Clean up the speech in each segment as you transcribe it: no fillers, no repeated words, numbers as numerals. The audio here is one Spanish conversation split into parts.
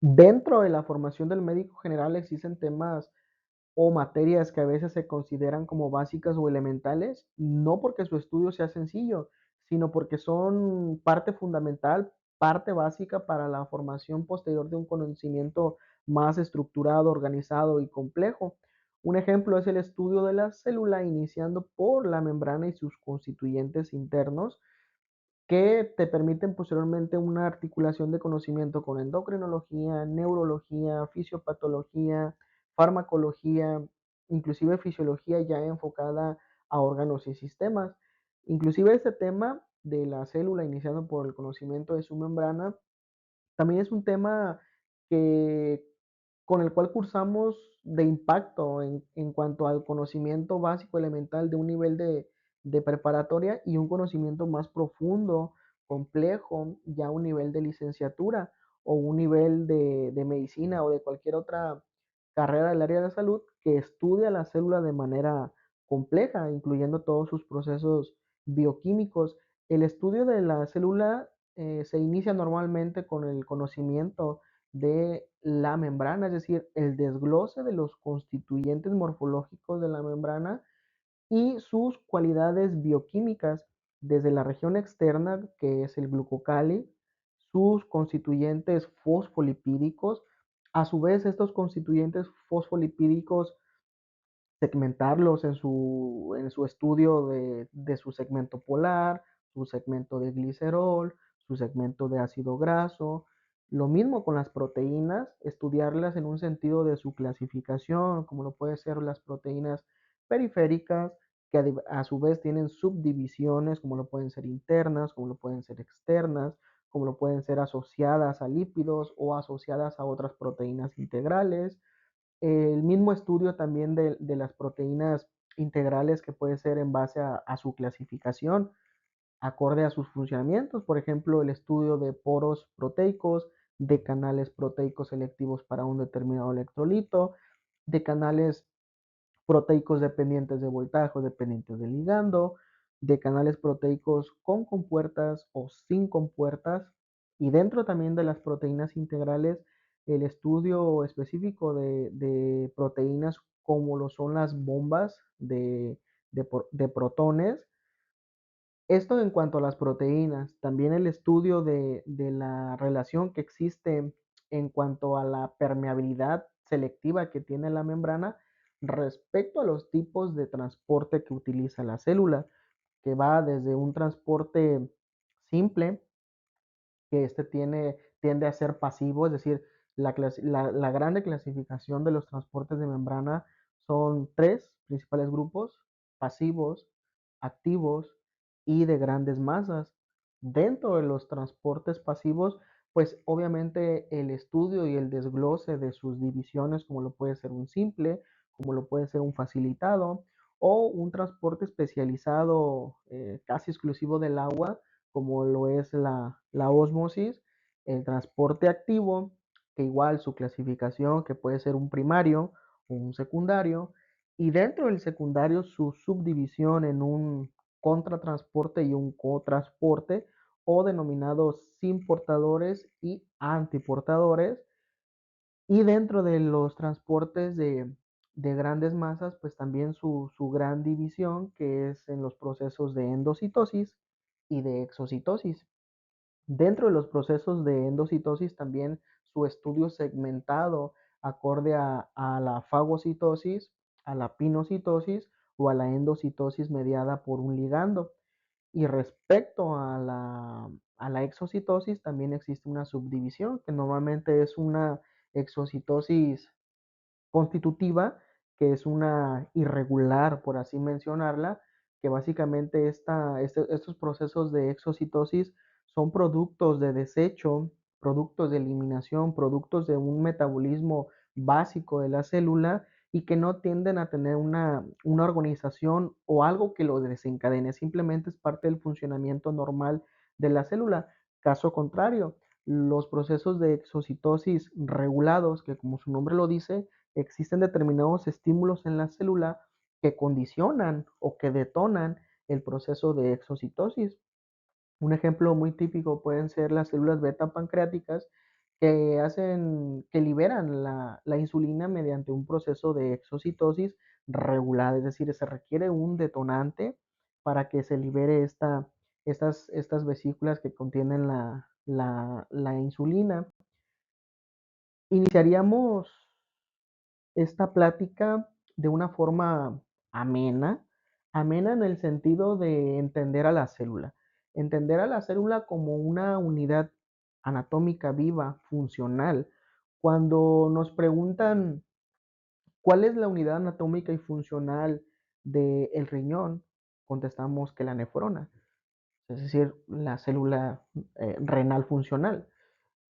Dentro de la formación del médico general existen temas o materias que a veces se consideran como básicas o elementales, no porque su estudio sea sencillo, sino porque son parte fundamental, parte básica para la formación posterior de un conocimiento más estructurado, organizado y complejo. Un ejemplo es el estudio de la célula, iniciando por la membrana y sus constituyentes internos, que te permiten posteriormente una articulación de conocimiento con endocrinología, neurología, fisiopatología, farmacología, inclusive fisiología ya enfocada a órganos y sistemas. Inclusive este tema de la célula, iniciando por el conocimiento de su membrana, también es un tema que con el cual cursamos de impacto en cuanto al conocimiento básico elemental de un nivel de preparatoria y un conocimiento más profundo, complejo, ya un nivel de licenciatura o un nivel de medicina o de cualquier otra carrera del área de la salud que estudia la célula de manera compleja, incluyendo todos sus procesos bioquímicos. El estudio de la célula se inicia normalmente con el conocimiento de la membrana, es decir, el desglose de los constituyentes morfológicos de la membrana y sus cualidades bioquímicas desde la región externa, que es el glucocali, sus constituyentes fosfolipídicos. A su vez, estos constituyentes fosfolipídicos segmentarlos en su estudio de su segmento polar, su segmento de glicerol, su segmento de ácido graso. Lo mismo con las proteínas, estudiarlas en un sentido de su clasificación, como lo puede ser las proteínas periféricas, que a su vez tienen subdivisiones, como lo pueden ser internas, como lo pueden ser externas, como lo pueden ser asociadas a lípidos o asociadas a otras proteínas integrales. El mismo estudio también de las proteínas integrales que puede ser en base a su clasificación, acorde a sus funcionamientos, por ejemplo, el estudio de poros proteicos, de canales proteicos selectivos para un determinado electrolito, de canales proteicos dependientes de voltaje o dependientes de ligando, de canales proteicos con compuertas o sin compuertas, y dentro también de las proteínas integrales, el estudio específico de proteínas como lo son las bombas de protones. Esto en cuanto a las proteínas, también el estudio de la relación que existe en cuanto a la permeabilidad selectiva que tiene la membrana respecto a los tipos de transporte que utiliza la célula, que va desde un transporte simple, que tiende a ser pasivo, es decir, la grande clasificación de los transportes de membrana son tres principales grupos: pasivos, activos y de grandes masas. Dentro de los transportes pasivos, pues obviamente el estudio y el desglose de sus divisiones, como lo puede ser un simple, como lo puede ser un facilitado o un transporte especializado casi exclusivo del agua, como lo es la ósmosis. El transporte activo, que igual su clasificación, que puede ser un primario o un secundario, y dentro del secundario su subdivisión en un contratransporte y un cotransporte, o denominados sin portadores y antiportadores. Y dentro de los transportes de grandes masas, pues también su gran división, que es en los procesos de endocitosis y de exocitosis. Dentro de los procesos de endocitosis también su estudio segmentado acorde a la fagocitosis, a la pinocitosis o a la endocitosis mediada por un ligando. Y respecto a la exocitosis, también existe una subdivisión, que normalmente es una exocitosis constitutiva, que es una irregular, por así mencionarla, que básicamente estos procesos de exocitosis son productos de desecho, productos de eliminación, productos de un metabolismo básico de la célula y que no tienden a tener una organización o algo que lo desencadene, simplemente es parte del funcionamiento normal de la célula. Caso contrario, los procesos de exocitosis regulados, que como su nombre lo dice, existen determinados estímulos en la célula que condicionan o que detonan el proceso de exocitosis. Un ejemplo muy típico pueden ser las células beta pancreáticas, que liberan la insulina mediante un proceso de exocitosis regular, es decir, se requiere un detonante para que se libere estas vesículas que contienen la insulina. Iniciaríamos esta plática de una forma amena, amena en el sentido de entender a la célula como una unidad anatómica viva, funcional. Cuando nos preguntan cuál es la unidad anatómica y funcional del riñón, contestamos que la nefrona, es decir, la célula renal funcional.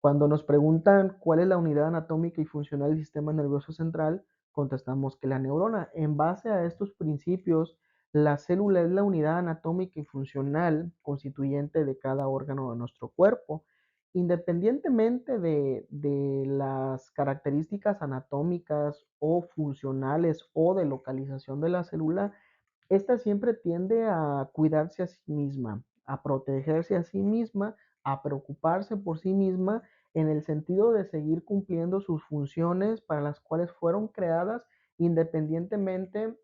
Cuando nos preguntan cuál es la unidad anatómica y funcional del sistema nervioso central, contestamos que la neurona. En base a estos principios, la célula es la unidad anatómica y funcional constituyente de cada órgano de nuestro cuerpo. Independientemente de las características anatómicas o funcionales o de localización de la célula, esta siempre tiende a cuidarse a sí misma, a protegerse a sí misma, a preocuparse por sí misma en el sentido de seguir cumpliendo sus funciones para las cuales fueron creadas independientemente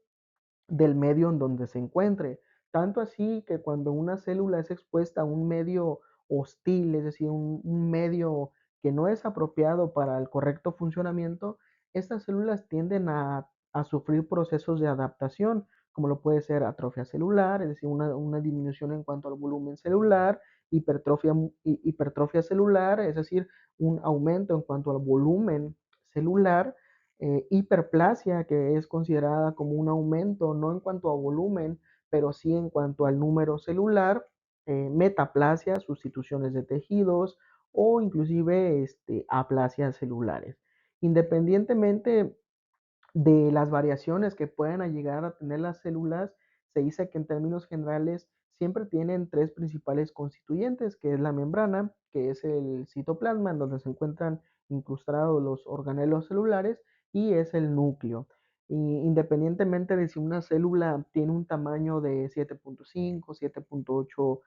del medio en donde se encuentre. Tanto así que cuando una célula es expuesta a un medio hostil, es decir, un medio que no es apropiado para el correcto funcionamiento, estas células tienden a sufrir procesos de adaptación, como lo puede ser atrofia celular, es decir, una disminución en cuanto al volumen celular, hipertrofia celular, es decir, un aumento en cuanto al volumen celular, hiperplasia, que es considerada como un aumento, no en cuanto a volumen, pero sí en cuanto al número celular, metaplasia, sustituciones de tejidos o inclusive aplasias celulares. Independientemente de las variaciones que puedan llegar a tener las células, se dice que en términos generales siempre tienen tres principales constituyentes, que es la membrana, que es el citoplasma, en donde se encuentran incrustados los organelos celulares, y es el núcleo. Y independientemente de si una célula tiene un tamaño de 7.5, 7.8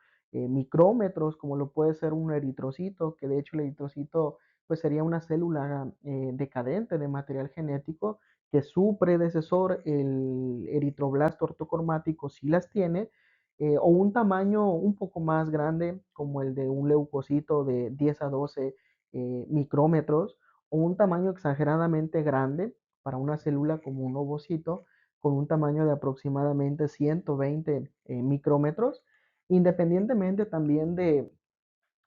micrómetros, como lo puede ser un eritrocito, que de hecho el eritrocito pues sería una célula decadente de material genético, que su predecesor, el eritroblasto ortocromático, sí las tiene, o un tamaño un poco más grande, como el de un leucocito de 10 a 12 micrómetros, o un tamaño exageradamente grande para una célula como un ovocito, con un tamaño de aproximadamente 120 micrómetros, independientemente también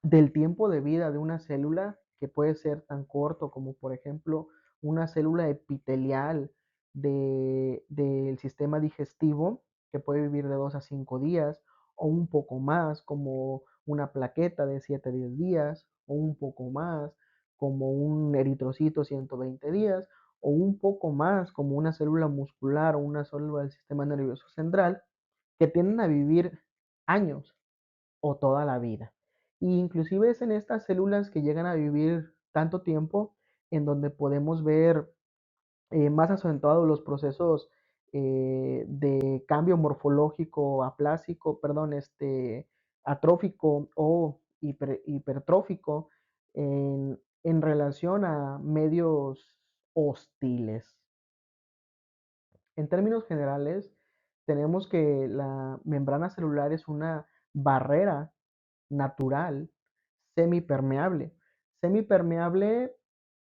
del tiempo de vida de una célula, que puede ser tan corto como por ejemplo una célula epitelial del sistema digestivo, que puede vivir de 2 a 5 días, o un poco más como una plaqueta de 7 a 10 días, o un poco más como un eritrocito 120 días, o un poco más como una célula muscular o una célula del sistema nervioso central, que tienden a vivir años o toda la vida. Y inclusive es en estas células que llegan a vivir tanto tiempo en donde podemos ver más acentuados los procesos de cambio morfológico aplásico, perdón, atrófico o hipertrófico en relación a medios hostiles. En términos generales, tenemos que la membrana celular es una barrera natural semipermeable. Semipermeable,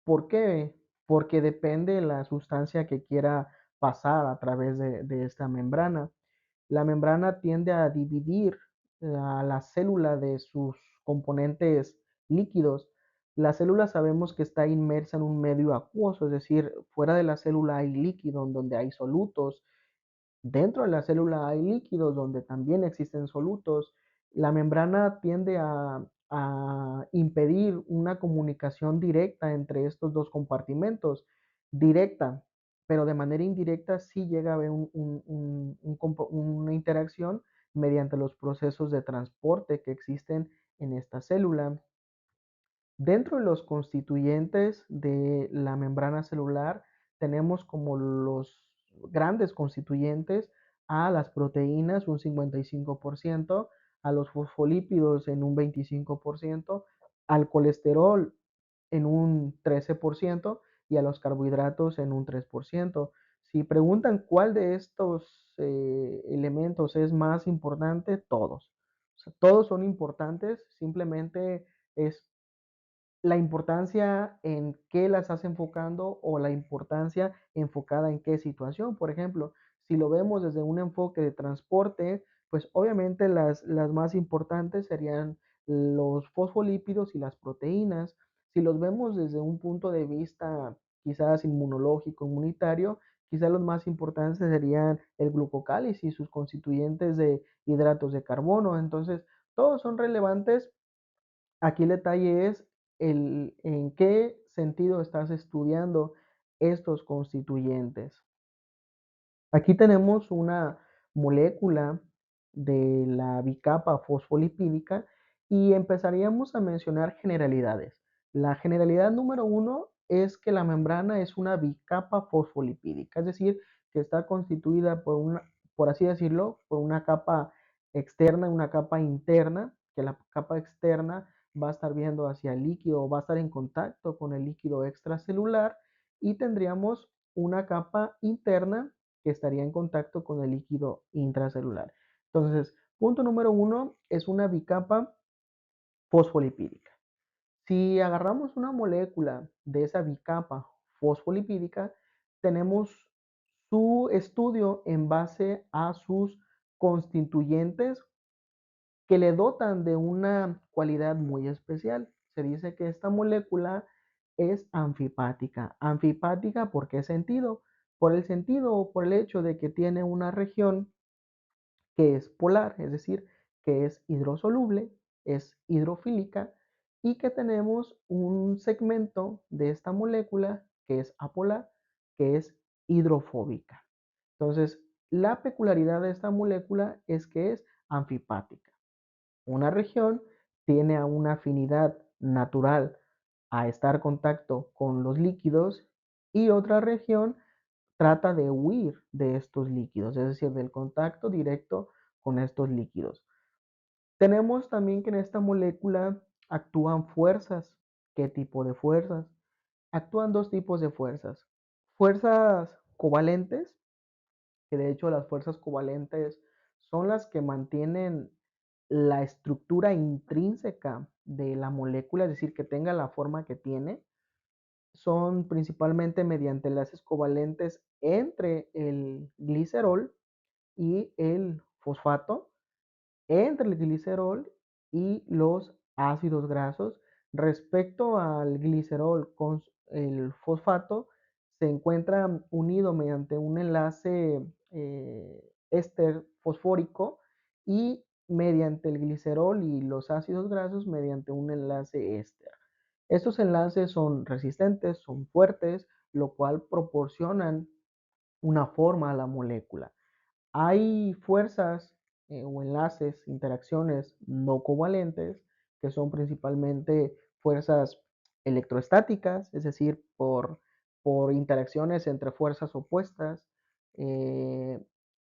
¿por qué? Porque depende de la sustancia que quiera pasar a través de esta membrana. La membrana tiende a dividir a la célula de sus componentes líquidos. La célula sabemos que está inmersa en un medio acuoso, es decir, fuera de la célula hay líquido en donde hay solutos. Dentro de la célula hay líquidos donde también existen solutos. La membrana tiende a impedir una comunicación directa entre estos dos compartimentos, directa, pero de manera indirecta sí llega a haber una interacción mediante los procesos de transporte que existen en esta célula. Dentro de los constituyentes de la membrana celular tenemos como los grandes constituyentes a las proteínas un 55%, a los fosfolípidos en un 25%, al colesterol en un 13% y a los carbohidratos en un 3%. Si preguntan cuál de estos elementos es más importante, todos. O sea, todos son importantes, simplemente es la importancia en qué la estás enfocando o la importancia enfocada en qué situación. Por ejemplo, si lo vemos desde un enfoque de transporte, pues obviamente las más importantes serían los fosfolípidos y las proteínas. Si los vemos desde un punto de vista quizás inmunológico, inmunitario, quizás los más importantes serían el glucocálisis y sus constituyentes de hidratos de carbono. Entonces, todos son relevantes. Aquí el detalle es en qué sentido estás estudiando estos constituyentes. Aquí tenemos una molécula de la bicapa fosfolipídica y empezaríamos a mencionar generalidades. La generalidad número uno es que la membrana es una bicapa fosfolipídica, es decir, que está constituida por una, por así decirlo, por una capa externa y una capa interna, que la capa externa va a estar viendo hacia el líquido o va a estar en contacto con el líquido extracelular y tendríamos una capa interna que estaría en contacto con el líquido intracelular. Entonces, punto número uno es una bicapa fosfolipídica. Si agarramos una molécula de esa bicapa fosfolipídica, tenemos su estudio en base a sus constituyentes que le dotan de una cualidad muy especial. Se dice que esta molécula es anfipática. Anfipática, ¿por qué sentido? Por el sentido o por el hecho de que tiene una región que es polar, es decir, que es hidrosoluble, es hidrofílica y que tenemos un segmento de esta molécula que es apolar, que es hidrofóbica. Entonces, la peculiaridad de esta molécula es que es anfipática. Una región tiene una afinidad natural a estar en contacto con los líquidos y otra región trata de huir de estos líquidos, es decir, del contacto directo con estos líquidos. Tenemos también que en esta molécula actúan fuerzas. ¿Qué tipo de fuerzas? Actúan dos tipos de fuerzas. Fuerzas covalentes, que de hecho las fuerzas covalentes son las que mantienen la estructura intrínseca de la molécula, es decir, que tenga la forma que tiene. Son principalmente mediante enlaces covalentes entre el glicerol y el fosfato, entre el glicerol y los ácidos grasos. Respecto al glicerol con el fosfato, se encuentra unido mediante un enlace éster fosfórico y mediante el glicerol y los ácidos grasos mediante un enlace éster. Estos enlaces son resistentes, son fuertes, lo cual proporcionan una forma a la molécula. Hay fuerzas o enlaces, interacciones no covalentes, que son principalmente fuerzas electroestáticas, es decir, por interacciones entre fuerzas opuestas, eh,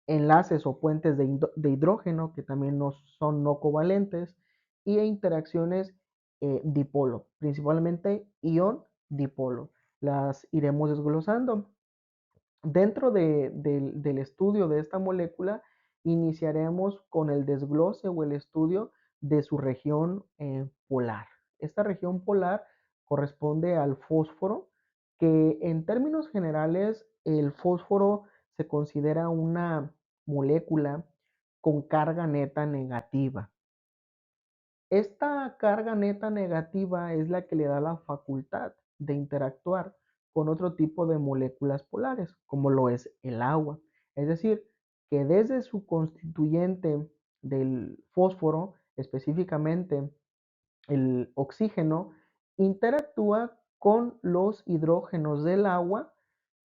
enlaces o puentes de hidrógeno, que también no son no covalentes, y interacciones dipolo, principalmente ion dipolo. Las iremos desglosando. Dentro del estudio de esta molécula, iniciaremos con el desglose o el estudio de su región polar. Esta región polar corresponde al fósforo, que en términos generales el fósforo se considera una molécula con carga neta negativa. Esta carga neta negativa es la que le da la facultad de interactuar con otro tipo de moléculas polares, como lo es el agua. Es decir, que desde su constituyente del fósforo, específicamente el oxígeno, interactúa con los hidrógenos del agua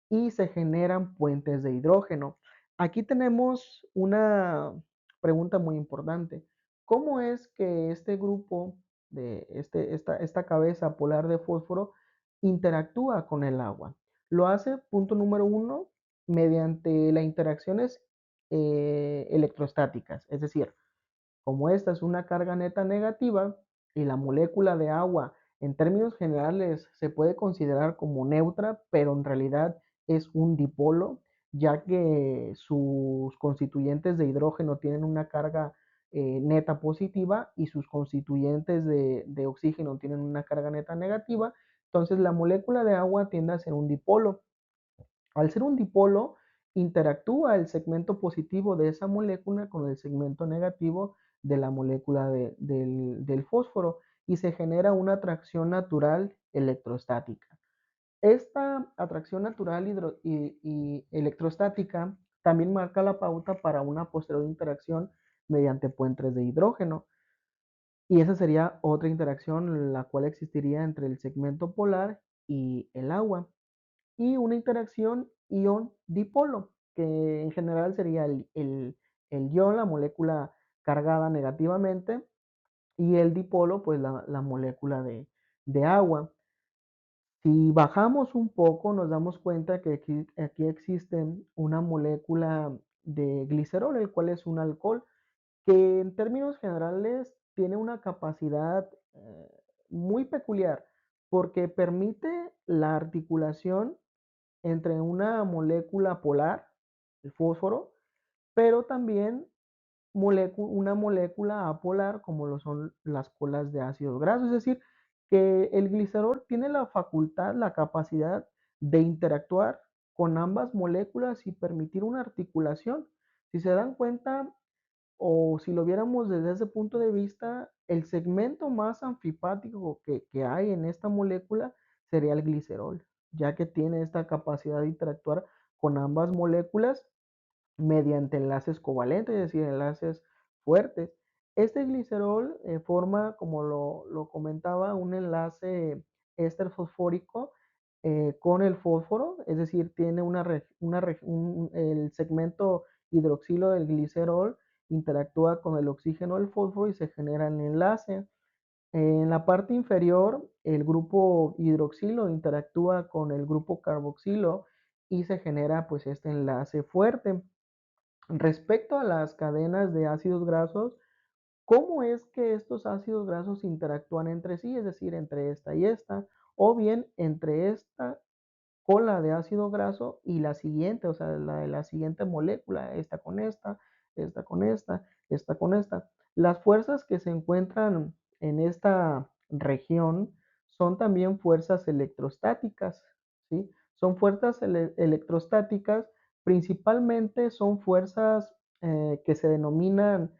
y se generan puentes de hidrógeno. Aquí tenemos una pregunta muy importante. ¿Cómo es que este grupo de esta cabeza polar de fósforo interactúa con el agua? Lo hace, punto número uno, mediante las interacciones electrostáticas. Es decir, como esta es una carga neta negativa y la molécula de agua En términos generales se puede considerar como neutra, pero en realidad es un dipolo, ya que sus constituyentes de hidrógeno tienen una carga neta positiva y sus constituyentes de oxígeno tienen una carga neta negativa. Entonces la molécula de agua tiende a ser un dipolo. Al ser un dipolo, interactúa el segmento positivo de esa molécula con el segmento negativo de la molécula del fósforo y se genera una atracción natural electrostática. Esta atracción natural y electrostática también marca la pauta para una posterior interacción mediante puentes de hidrógeno. Y esa sería otra interacción la cual existiría entre el segmento polar y el agua. Y una interacción ion-dipolo, que en general sería el ion, la molécula cargada negativamente, y el dipolo, pues la molécula de agua. Si bajamos un poco, nos damos cuenta que aquí existe una molécula de glicerol, el cual es un alcohol, que en términos generales tiene una capacidad muy peculiar, porque permite la articulación entre una molécula polar, el fósforo, pero también una molécula apolar como lo son las colas de ácidos grasos. Es decir, que el glicerol tiene la facultad, la capacidad de interactuar con ambas moléculas y permitir una articulación. Si se dan cuenta, o si lo viéramos desde ese punto de vista, el segmento más anfipático que hay en esta molécula sería el glicerol, ya que tiene esta capacidad de interactuar con ambas moléculas mediante enlaces covalentes, es decir, enlaces fuertes. Este glicerol forma, como lo comentaba, un enlace éster fosfórico con el fósforo, es decir, tiene el segmento hidroxilo del glicerol interactúa con el oxígeno del fósforo y se genera el enlace. En la parte inferior, el grupo hidroxilo interactúa con el grupo carboxilo y se genera pues este enlace fuerte. Respecto a las cadenas de ácidos grasos, ¿cómo es que estos ácidos grasos interactúan entre sí? Es decir, entre esta y esta, o bien entre esta cola de ácido graso y la siguiente, o sea, la de la siguiente molécula, esta con esta, esta con esta, esta con esta. Las fuerzas que se encuentran en esta región son también fuerzas electrostáticas, ¿sí? Son fuerzas electrostáticas, principalmente son fuerzas que se denominan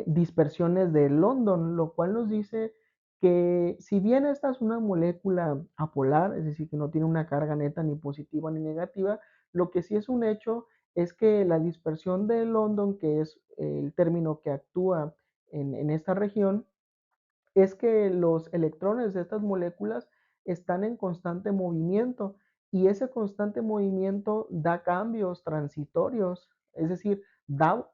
dispersiones de London, lo cual nos dice que si bien esta es una molécula apolar, es decir, que no tiene una carga neta ni positiva ni negativa, lo que sí es un hecho es que la dispersión de London, que es el término que actúa en esta región, es que los electrones de estas moléculas están en constante movimiento y ese constante movimiento da cambios transitorios, es decir, da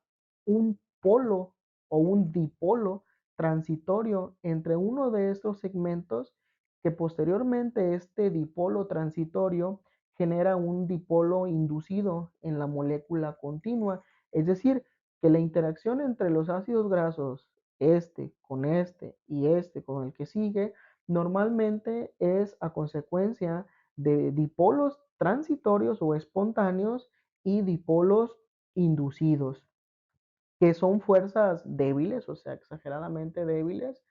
un polo o un dipolo transitorio entre uno de estos segmentos que posteriormente este dipolo transitorio genera un dipolo inducido en la molécula continua, es decir, que la interacción entre los ácidos grasos este y este con el que sigue, normalmente es a consecuencia de dipolos transitorios o espontáneos y dipolos inducidos, que son fuerzas débiles, o sea, exageradamente débiles,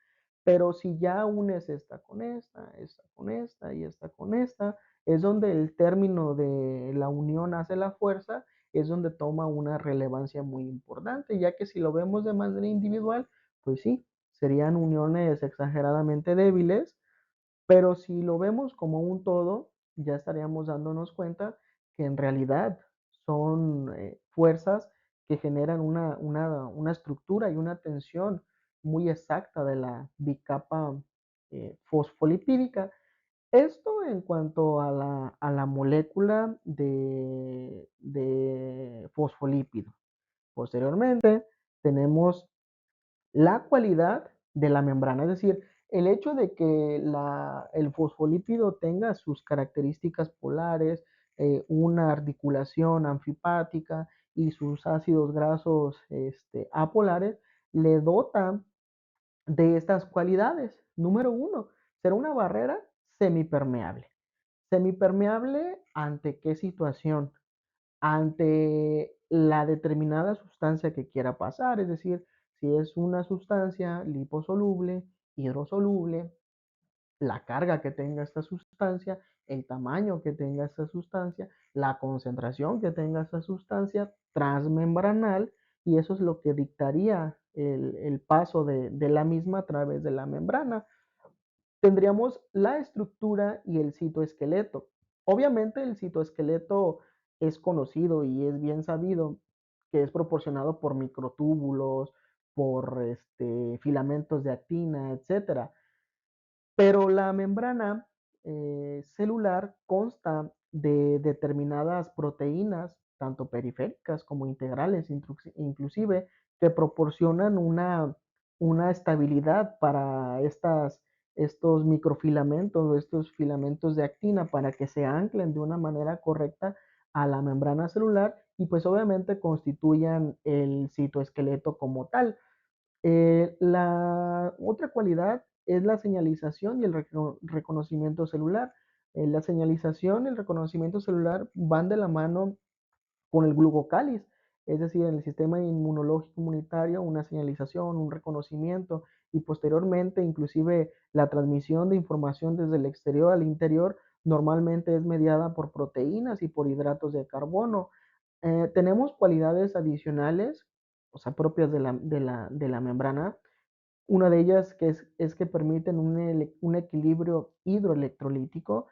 pero si ya unes esta con esta y esta con esta, es donde el término de la unión hace la fuerza, es donde toma una relevancia muy importante, ya que si lo vemos de manera individual, pues sí, serían uniones exageradamente débiles, pero si lo vemos como un todo, ya estaríamos dándonos cuenta que en realidad son fuerzas que generan una estructura y una tensión muy exacta de la bicapa fosfolipídica. Esto en cuanto a la molécula de fosfolípido. Posteriormente, tenemos la cualidad de la membrana, es decir, el hecho de que el fosfolípido tenga sus características polares, una articulación anfipática y sus ácidos grasos apolares, le dota de estas cualidades. Número uno, Será una barrera semipermeable. Semipermeable ante qué situación? Ante la determinada sustancia que quiera pasar, es decir, si es una sustancia liposoluble, hidrosoluble, la carga que tenga esta sustancia, el tamaño que tenga esta sustancia, la concentración que tenga esta sustancia transmembranal, y eso es lo que dictaría el paso de la misma a través de la membrana. Tendríamos la estructura y el citoesqueleto. Obviamente el citoesqueleto es conocido y es bien sabido que es proporcionado por microtúbulos, por filamentos de actina, etcétera. Pero la membrana celular consta de determinadas proteínas, tanto periféricas como integrales, inclusive, que proporcionan una estabilidad para estos microfilamentos o estos filamentos de actina para que se anclen de una manera correcta a la membrana celular y pues obviamente constituyan el citoesqueleto como tal. La otra cualidad es la señalización y el reconocimiento celular. La señalización y el reconocimiento celular van de la mano con el glucocáliz, es decir, en el sistema inmunológico inmunitario, una señalización, un reconocimiento y posteriormente inclusive la transmisión de información desde el exterior al interior normalmente es mediada por proteínas y por hidratos de carbono. Tenemos cualidades adicionales, o sea, propias de la membrana. Una de ellas es que permiten un equilibrio hidroelectrolítico.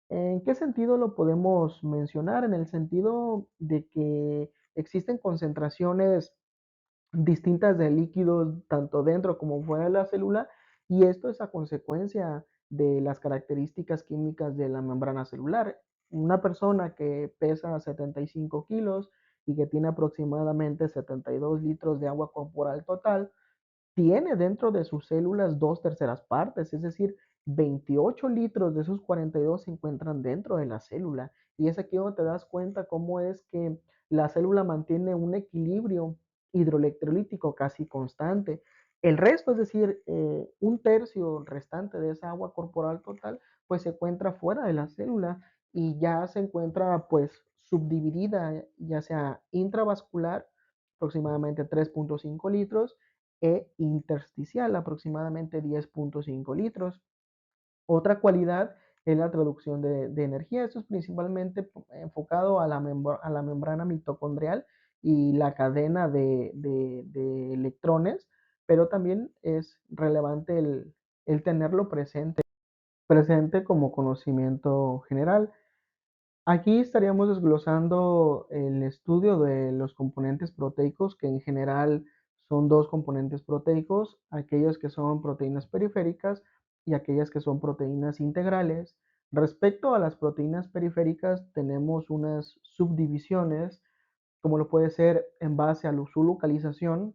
¿En qué sentido lo podemos mencionar? En el sentido de que existen concentraciones distintas de líquidos, tanto dentro como fuera de la célula, y esto es a consecuencia de las características químicas de la membrana celular. Una persona que pesa 75 kilos y que tiene aproximadamente 72 litros de agua corporal total, tiene dentro de sus células dos terceras partes, es decir, 28 litros de esos 42 se encuentran dentro de la célula. Y es aquí donde te das cuenta cómo es que la célula mantiene un equilibrio hidroelectrolítico casi constante. El resto, es decir, un tercio restante de esa agua corporal total, pues se encuentra fuera de la célula y ya se encuentra pues subdividida, ya sea intravascular, aproximadamente 3.5 litros, e intersticial, aproximadamente 10.5 litros. Otra cualidad es la traducción de energía. Esto es principalmente enfocado a la membrana mitocondrial y la cadena de electrones, pero también es relevante el tenerlo presente como conocimiento general. Aquí estaríamos desglosando el estudio de los componentes proteicos, que en general son dos componentes proteicos, aquellas que son proteínas periféricas y aquellas que son proteínas integrales. Respecto a las proteínas periféricas, tenemos unas subdivisiones como lo puede ser en base a su localización,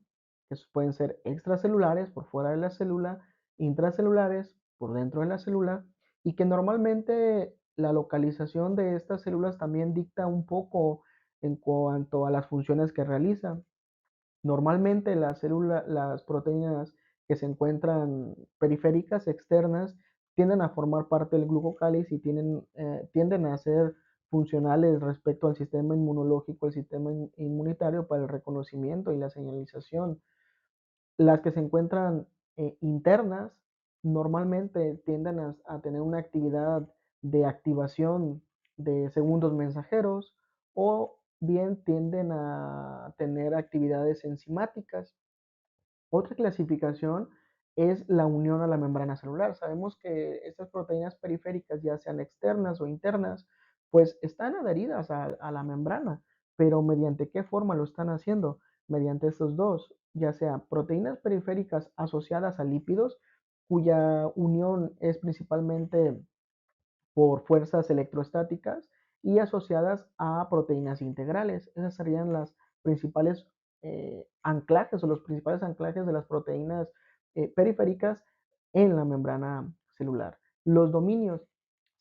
que pueden ser extracelulares por fuera de la célula, intracelulares por dentro de la célula, y que normalmente la localización de estas células también dicta un poco en cuanto a las funciones que realizan. Normalmente las proteínas que se encuentran periféricas, externas, tienden a formar parte del glucocáliz y tienden a ser funcionales respecto al sistema inmunológico, el sistema inmunitario para el reconocimiento y la señalización. Las que se encuentran internas normalmente tienden a tener una actividad de activación de segundos mensajeros o bien tienden a tener actividades enzimáticas. Otra clasificación es la unión a la membrana celular. Sabemos que estas proteínas periféricas, ya sean externas o internas, pues están adheridas a la membrana, pero ¿mediante qué forma lo están haciendo? Mediante estos dos, ya sea proteínas periféricas asociadas a lípidos, cuya unión es principalmente por fuerzas electrostáticas y asociadas a proteínas integrales. Esas serían las principales anclajes o los principales anclajes de las proteínas periféricas en la membrana celular. Los dominios.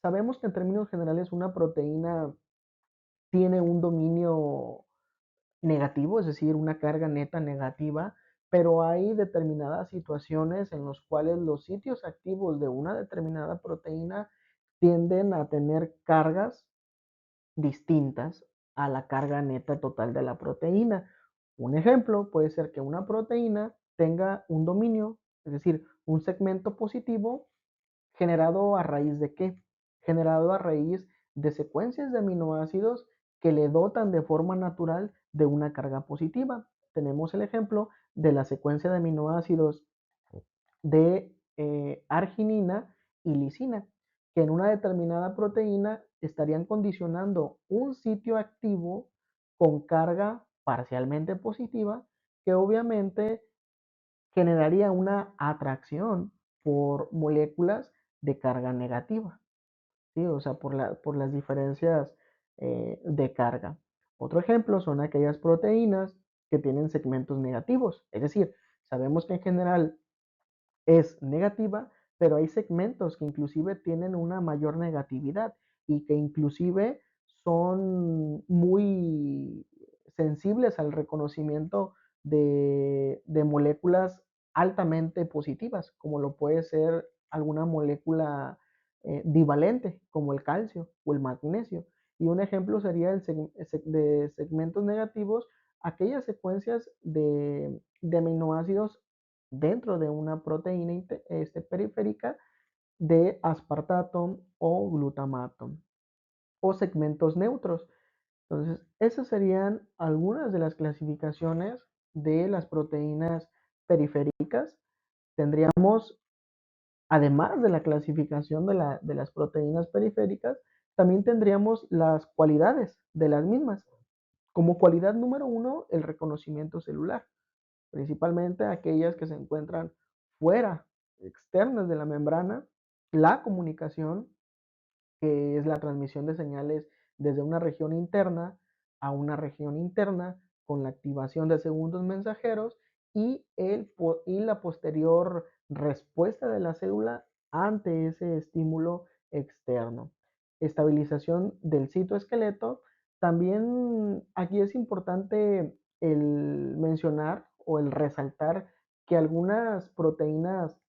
Sabemos que en términos generales una proteína tiene un dominio negativo, es decir, una carga neta negativa, pero hay determinadas situaciones en las cuales los sitios activos de una determinada proteína tienden a tener cargas distintas a la carga neta total de la proteína. Un ejemplo puede ser que una proteína tenga un dominio, es decir, un segmento positivo generado a raíz de qué? Generado a raíz de secuencias de aminoácidos que le dotan de forma natural de una carga positiva. Tenemos el ejemplo de la secuencia de aminoácidos de arginina y lisina, que en una determinada proteína estarían condicionando un sitio activo con carga parcialmente positiva, que obviamente generaría una atracción por moléculas de carga negativa, ¿sí? O sea, por las diferencias de carga. Otro ejemplo son aquellas proteínas que tienen segmentos negativos, es decir, sabemos que en general es negativa, pero hay segmentos que inclusive tienen una mayor negatividad y que inclusive son muy sensibles al reconocimiento de moléculas altamente positivas, como lo puede ser alguna molécula divalente, como el calcio o el magnesio. Y un ejemplo sería de segmentos negativos, aquellas secuencias de aminoácidos dentro de una proteína periférica de aspartato o glutamato o segmentos neutros. Entonces, esas serían algunas de las clasificaciones de las proteínas periféricas. Tendríamos, además de la clasificación de las proteínas periféricas, también tendríamos las cualidades de las mismas. Como cualidad número uno, el reconocimiento celular, principalmente aquellas que se encuentran fuera, externas de la membrana, la comunicación, que es la transmisión de señales desde una región interna a una región interna con la activación de segundos mensajeros y la posterior respuesta de la célula ante ese estímulo externo. Estabilización del citoesqueleto. También aquí es importante el mencionar o el resaltar que algunas proteínas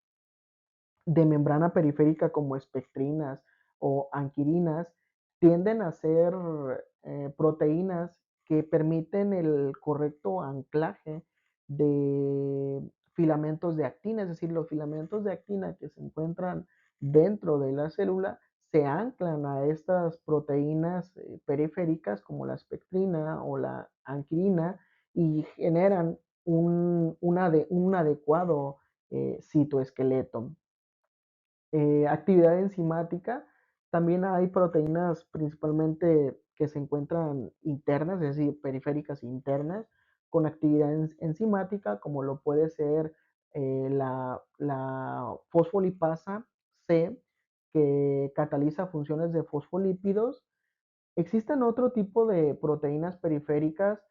de membrana periférica como espectrinas o anquirinas tienden a ser proteínas que permiten el correcto anclaje de filamentos de actina, es decir, los filamentos de actina que se encuentran dentro de la célula se anclan a estas proteínas periféricas como la espectrina o la anquirina y generan un adecuado citoesqueleto. Actividad enzimática, también hay proteínas principalmente que se encuentran internas, es decir, periféricas internas, con actividad enzimática, como lo puede ser la fosfolipasa C, que cataliza funciones de fosfolípidos. Existen otro tipo de proteínas periféricas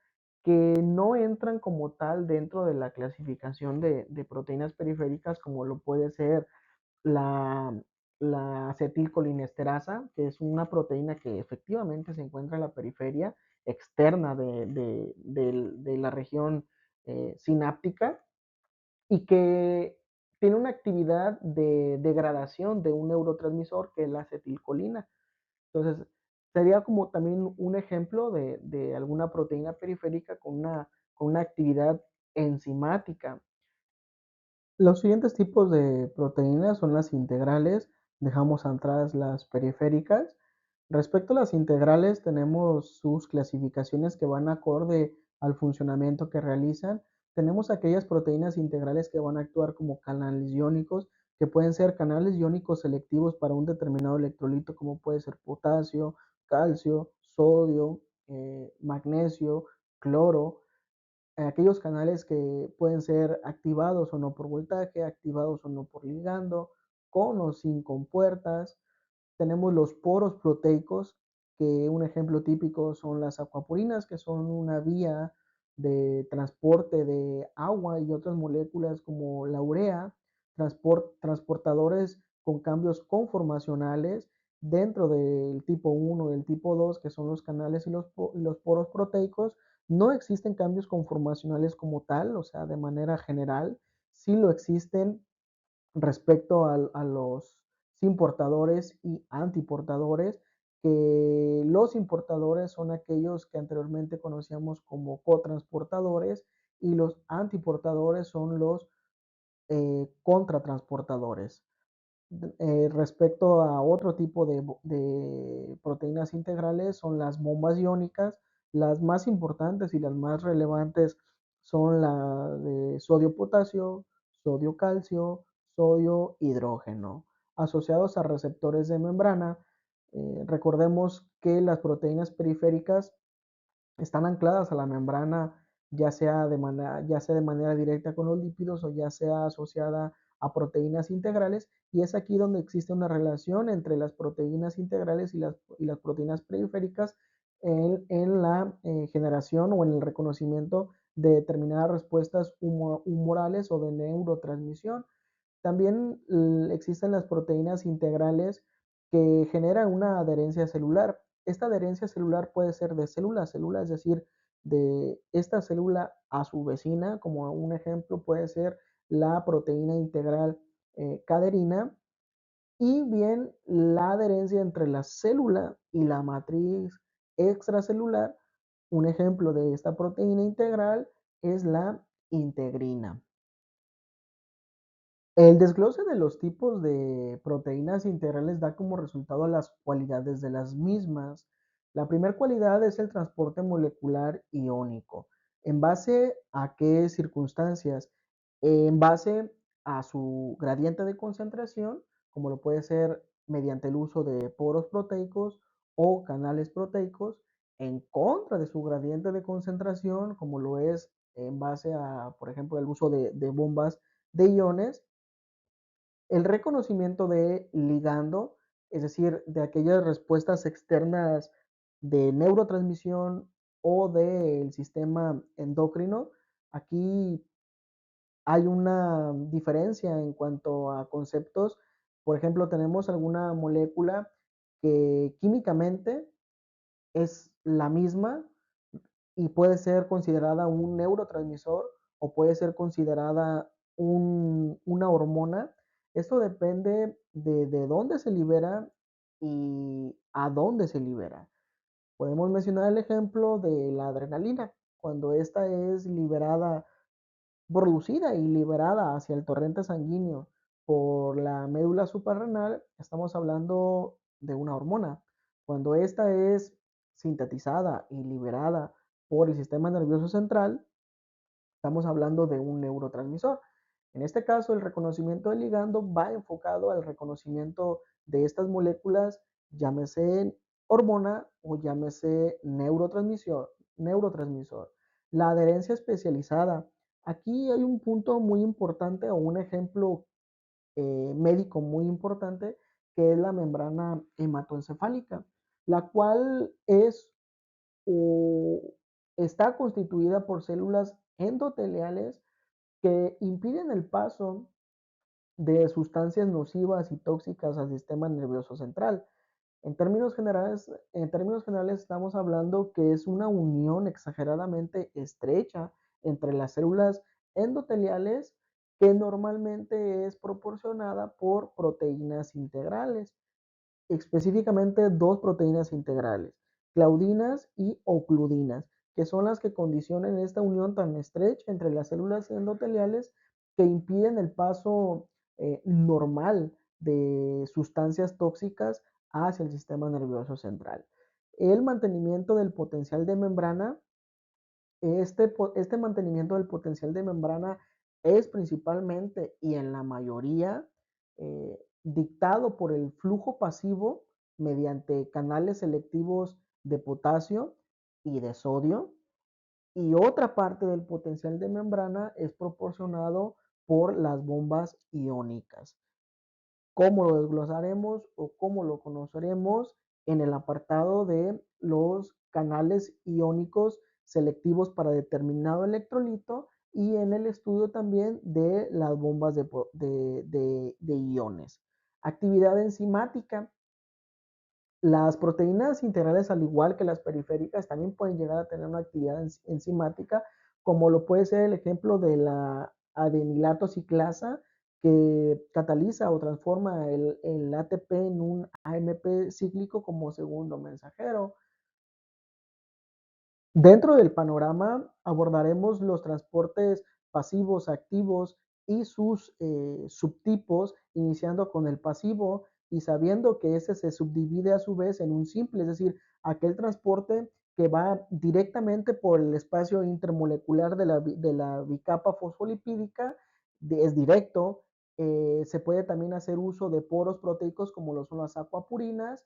que no entran como tal dentro de la clasificación de proteínas periféricas, como lo puede ser la, la acetilcolinesterasa, que es una proteína que efectivamente se encuentra en la periferia externa de la región sináptica y que tiene una actividad de degradación de un neurotransmisor que es la acetilcolina. Entonces, sería como también un ejemplo de alguna proteína periférica con una actividad enzimática. Los siguientes tipos de proteínas son las integrales, dejamos atrás las periféricas. Respecto a las integrales, tenemos sus clasificaciones que van acorde al funcionamiento que realizan. Tenemos aquellas proteínas integrales que van a actuar como canales iónicos, que pueden ser canales iónicos selectivos para un determinado electrolito, como puede ser potasio, calcio, sodio, magnesio, cloro, aquellos canales que pueden ser activados o no por voltaje, activados o no por ligando, con o sin compuertas. Tenemos los poros proteicos, que un ejemplo típico son las acuaporinas, que son una vía de transporte de agua y otras moléculas como la urea, transportadores con cambios conformacionales dentro del tipo 1 y del tipo 2, que son los canales y los poros proteicos, No existen cambios conformacionales como tal, o sea, de manera general, sí lo existen respecto a los importadores y antiportadores, que los importadores son aquellos que anteriormente conocíamos como cotransportadores y los antiportadores son los contratransportadores. Respecto a otro tipo de proteínas integrales son las bombas iónicas. Las más importantes y las más relevantes son la de sodio-potasio, sodio-calcio, sodio-hidrógeno, asociados a receptores de membrana. Recordemos que las proteínas periféricas están ancladas a la membrana, ya sea de manera directa con los lípidos o ya sea asociada a proteínas integrales, y es aquí donde existe una relación entre las proteínas integrales y las proteínas periféricas en la generación o en el reconocimiento de determinadas respuestas humorales o de neurotransmisión. También existen las proteínas integrales que generan una adherencia celular. Esta adherencia celular puede ser de célula a célula, es decir, de esta célula a su vecina, como un ejemplo puede ser la proteína integral caderina, y bien la adherencia entre la célula y la matriz extracelular. Un ejemplo de esta proteína integral es la integrina. El desglose de los tipos de proteínas integrales da como resultado las cualidades de las mismas. La primera cualidad es el transporte molecular iónico. ¿En base a qué circunstancias? En base a su gradiente de concentración, como lo puede ser mediante el uso de poros proteicos o canales proteicos, en contra de su gradiente de concentración, como lo es en base a, por ejemplo, el uso de bombas de iones. El reconocimiento de ligando, es decir, de aquellas respuestas externas de neurotransmisión o del sistema endocrino. Aquí hay una diferencia en cuanto a conceptos. Por ejemplo, tenemos alguna molécula que químicamente es la misma y puede ser considerada un neurotransmisor o puede ser considerada una hormona. Esto depende de dónde se libera y a dónde se libera. Podemos mencionar el ejemplo de la adrenalina. Cuando esta es liberada, producida y liberada hacia el torrente sanguíneo por la médula suprarrenal, estamos hablando de una hormona. Cuando esta es sintetizada y liberada por el sistema nervioso central, estamos hablando de un neurotransmisor. En este caso, el reconocimiento del ligando va enfocado al reconocimiento de estas moléculas, llámese hormona o llámese neurotransmisor. La adherencia especializada. Aquí hay un punto muy importante o un ejemplo médico muy importante, que es la membrana hematoencefálica, la cual es o está constituida por células endoteliales que impiden el paso de sustancias nocivas y tóxicas al sistema nervioso central. En términos generales estamos hablando que es una unión exageradamente estrecha entre las células endoteliales que normalmente es proporcionada por proteínas integrales, específicamente dos proteínas integrales, claudinas y ocludinas, que son las que condicionan esta unión tan estrecha entre las células endoteliales que impiden el paso normal de sustancias tóxicas hacia el sistema nervioso central. El mantenimiento del potencial de membrana, este mantenimiento del potencial de membrana es principalmente y en la mayoría dictado por el flujo pasivo mediante canales selectivos de potasio y de sodio, y otra parte del potencial de membrana es proporcionado por las bombas iónicas. ¿Cómo lo desglosaremos o cómo lo conoceremos? En el apartado de los canales iónicos selectivos para determinado electrolito y en el estudio también de las bombas de iones. Actividad enzimática. Las proteínas integrales, al igual que las periféricas, también pueden llegar a tener una actividad enzimática, como lo puede ser el ejemplo de la adenilato ciclasa, que cataliza o transforma el ATP en un AMP cíclico como segundo mensajero. Dentro del panorama abordaremos los transportes pasivos, activos y sus subtipos, iniciando con el pasivo y sabiendo que ese se subdivide a su vez en un simple, es decir, aquel transporte que va directamente por el espacio intermolecular de la bicapa fosfolipídica, es directo. Se puede también hacer uso de poros proteicos como lo son las acuapurinas,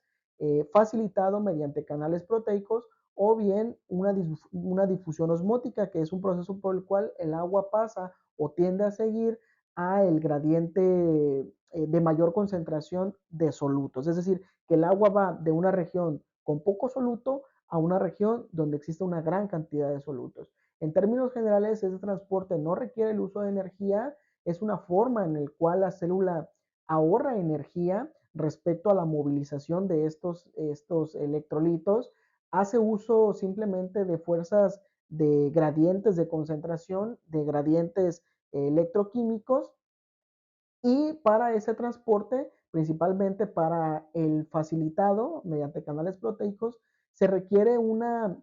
facilitado mediante canales proteicos, o bien una difusión osmótica, que es un proceso por el cual el agua pasa o tiende a seguir a el gradiente de mayor concentración de solutos. Es decir, que el agua va de una región con poco soluto a una región donde existe una gran cantidad de solutos. En términos generales, ese transporte no requiere el uso de energía, es una forma en la cual la célula ahorra energía respecto a la movilización de estos electrolitos, hace uso simplemente de fuerzas de gradientes de concentración, de gradientes electroquímicos, y para ese transporte, principalmente para el facilitado mediante canales proteicos, se requiere una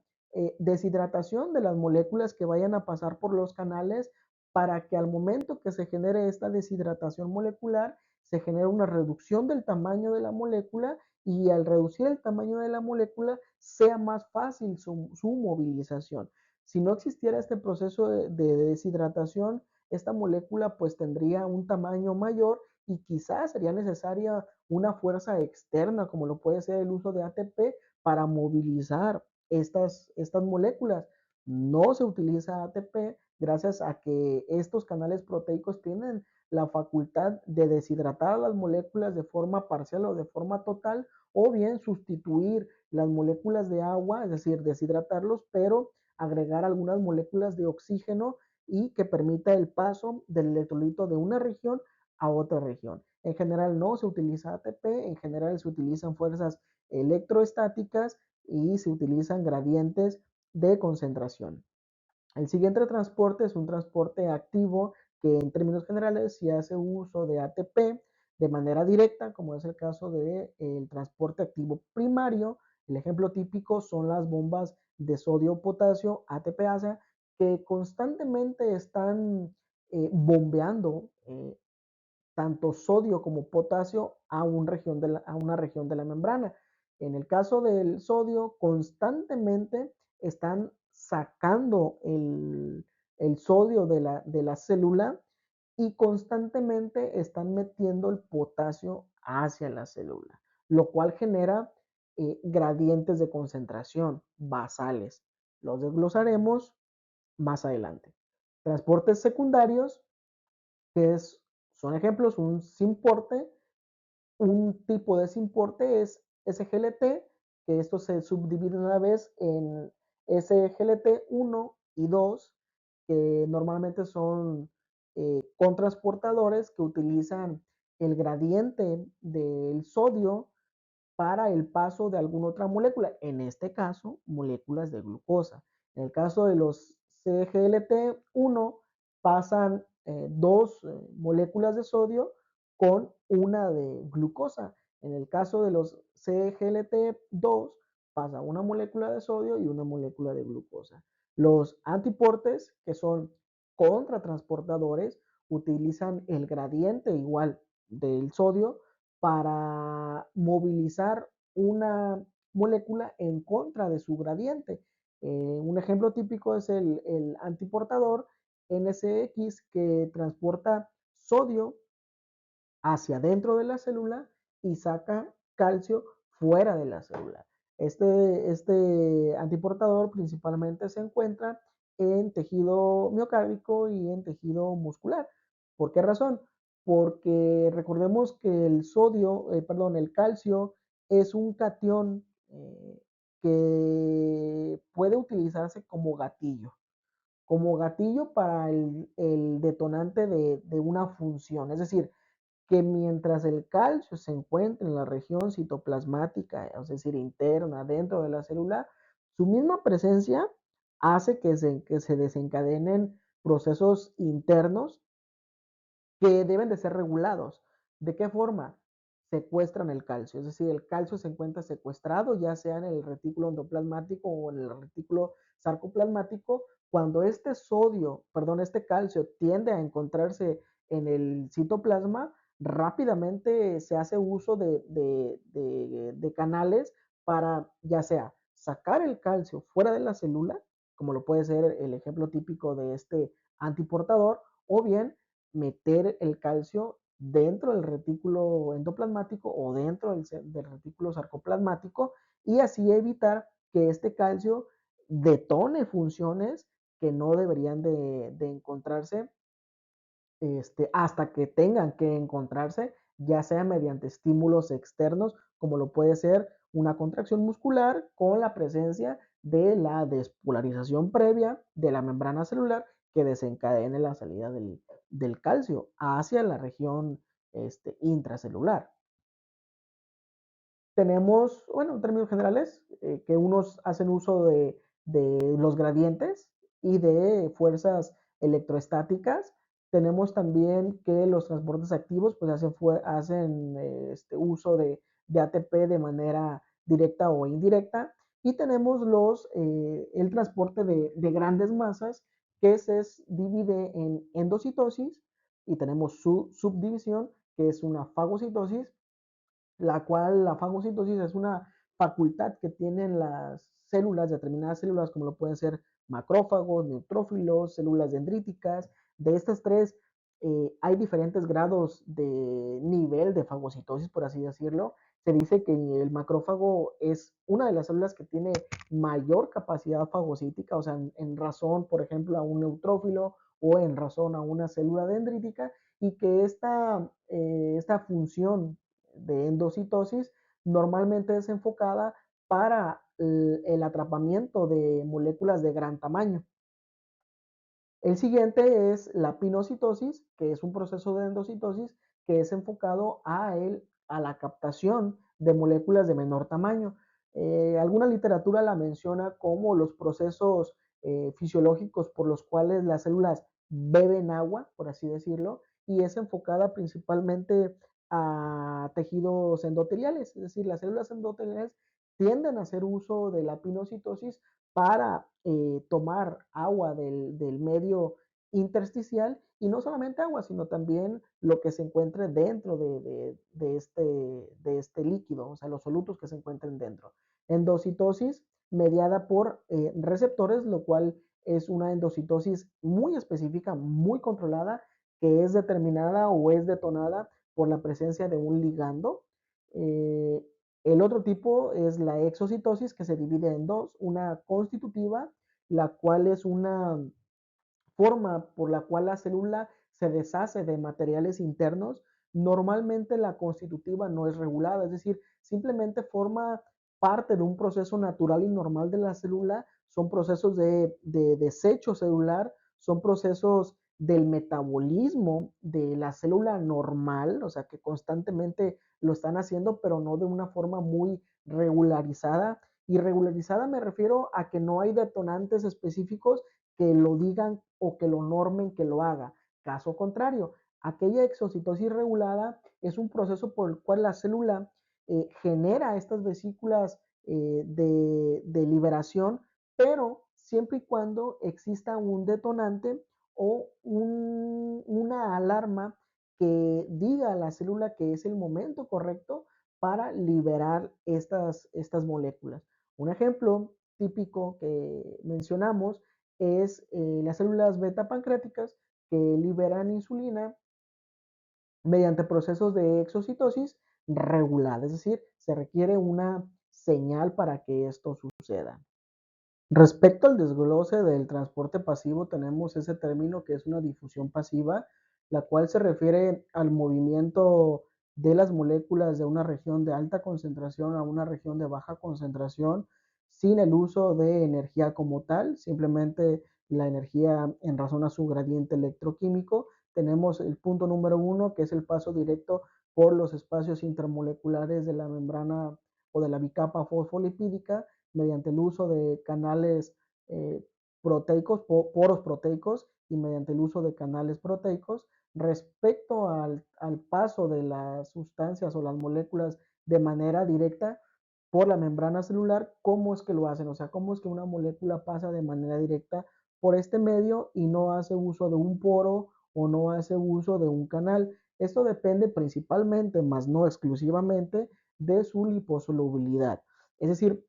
deshidratación de las moléculas que vayan a pasar por los canales para que al momento que se genere esta deshidratación molecular, se genere una reducción del tamaño de la molécula, y al reducir el tamaño de la molécula sea más fácil su movilización. Si no existiera este proceso de deshidratación, esta molécula pues tendría un tamaño mayor y quizás sería necesaria una fuerza externa, como lo puede ser el uso de ATP, para movilizar estas moléculas. No se utiliza ATP gracias a que estos canales proteicos tienen la facultad de deshidratar a las moléculas de forma parcial o de forma total, o bien sustituir las moléculas de agua, es decir, deshidratarlos, pero agregar algunas moléculas de oxígeno y que permita el paso del electrolito de una región a otra región. En general no se utiliza ATP, en general se utilizan fuerzas electroestáticas y se utilizan gradientes de concentración. El siguiente transporte es un transporte activo, que en términos generales si hace uso de ATP de manera directa, como es el caso del transporte activo primario. El ejemplo típico son las bombas de sodio-potasio ATPasa, que constantemente están bombeando tanto sodio como potasio a una región de la membrana. En el caso del sodio, constantemente están sacando el sodio de la célula, y constantemente están metiendo el potasio hacia la célula, lo cual genera gradientes de concentración basales. Los desglosaremos más adelante. Transportes secundarios, que son ejemplos, un simporte. Un tipo de simporte es SGLT, que esto se subdivide una vez en SGLT 1 y 2, que normalmente son contrasportadores que utilizan el gradiente del sodio para el paso de alguna otra molécula, en este caso, moléculas de glucosa. En el caso de los CGLT1, pasan dos moléculas de sodio con una de glucosa. En el caso de los CGLT2, pasa una molécula de sodio y una molécula de glucosa. Los antiportes, que son contratransportadores, utilizan el gradiente igual del sodio para movilizar una molécula en contra de su gradiente. Un ejemplo típico es el antiportador NCX, que transporta sodio hacia dentro de la célula y saca calcio fuera de la célula. Este antiportador principalmente se encuentra en tejido miocárdico y en tejido muscular. ¿Por qué razón? Porque recordemos que el calcio es un catión que puede utilizarse como gatillo para el detonante de una función. Es decir, que mientras el calcio se encuentre en la región citoplasmática, es decir, interna, dentro de la célula, su misma presencia hace que se desencadenen procesos internos que deben de ser regulados. ¿De qué forma? Secuestran el calcio, es decir, el calcio se encuentra secuestrado, ya sea en el retículo endoplasmático o en el retículo sarcoplasmático. Cuando este sodio, perdón, este calcio tiende a encontrarse en el citoplasma, rápidamente se hace uso de canales para ya sea sacar el calcio fuera de la célula, como lo puede ser el ejemplo típico de este antiportador, o bien meter el calcio dentro del retículo endoplasmático o dentro del retículo sarcoplasmático y así evitar que este calcio detone funciones que no deberían de encontrarse hasta que tengan que encontrarse, ya sea mediante estímulos externos, como lo puede ser una contracción muscular con la presencia de la despolarización previa de la membrana celular que desencadene la salida del calcio hacia la región intracelular. Tenemos, bueno, en términos generales, que unos hacen uso de los gradientes y de fuerzas electroestáticas. Tenemos también que los transportes activos pues hacen uso de ATP de manera directa o indirecta. Y tenemos el transporte de grandes masas que se divide en endocitosis y tenemos su subdivisión que es una fagocitosis, la cual la fagocitosis es una facultad que tienen las células, determinadas células, como lo pueden ser macrófagos, neutrófilos, células dendríticas. De estas tres, hay diferentes grados de nivel de fagocitosis, por así decirlo. Se dice que el macrófago es una de las células que tiene mayor capacidad fagocítica, o sea, en razón, por ejemplo, a un neutrófilo o en razón a una célula dendrítica, y que esta función de endocitosis normalmente es enfocada para el atrapamiento de moléculas de gran tamaño. El siguiente es la pinocitosis, que es un proceso de endocitosis que es enfocado a la captación de moléculas de menor tamaño. Alguna literatura la menciona como los procesos fisiológicos por los cuales las células beben agua, por así decirlo, y es enfocada principalmente a tejidos endoteliales, es decir, las células endoteliales tienden a hacer uso de la pinocitosis para tomar agua del medio intersticial y no solamente agua, sino también lo que se encuentre dentro de este líquido, o sea, los solutos que se encuentren dentro. Endocitosis mediada por receptores, lo cual es una endocitosis muy específica, muy controlada, que es determinada o es detonada por la presencia de un ligando. Eh, el otro tipo es la exocitosis, que se divide en dos, una constitutiva, la cual es una forma por la cual la célula se deshace de materiales internos. Normalmente la constitutiva no es regulada, es decir, simplemente forma parte de un proceso natural y normal de la célula, son procesos de desecho celular, son procesos del metabolismo de la célula normal, o sea, que constantemente lo están haciendo, pero no de una forma muy regularizada. Y regularizada me refiero a que no hay detonantes específicos que lo digan o que lo normen que lo haga. Caso contrario, aquella exocitosis regulada es un proceso por el cual la célula genera estas vesículas de liberación, pero siempre y cuando exista un detonante o una alarma que diga a la célula que es el momento correcto para liberar estas moléculas. Un ejemplo típico que mencionamos es las células beta pancreáticas que liberan insulina mediante procesos de exocitosis regulada, es decir, se requiere una señal para que esto suceda. Respecto al desglose del transporte pasivo, tenemos ese término que es una difusión pasiva, la cual se refiere al movimiento de las moléculas de una región de alta concentración a una región de baja concentración sin el uso de energía como tal, simplemente la energía en razón a su gradiente electroquímico, tenemos el punto número uno, que es el paso directo por los espacios intermoleculares de la membrana o de la bicapa fosfolipídica mediante el uso de canales eh, proteicos, poros proteicos y mediante el uso de canales proteicos. Respecto al paso de las sustancias o las moléculas de manera directa por la membrana celular, ¿cómo es que lo hacen? O sea, ¿cómo es que una molécula pasa de manera directa por este medio y no hace uso de un poro o no hace uso de un canal? Esto depende principalmente, más no exclusivamente, de su liposolubilidad. Es decir,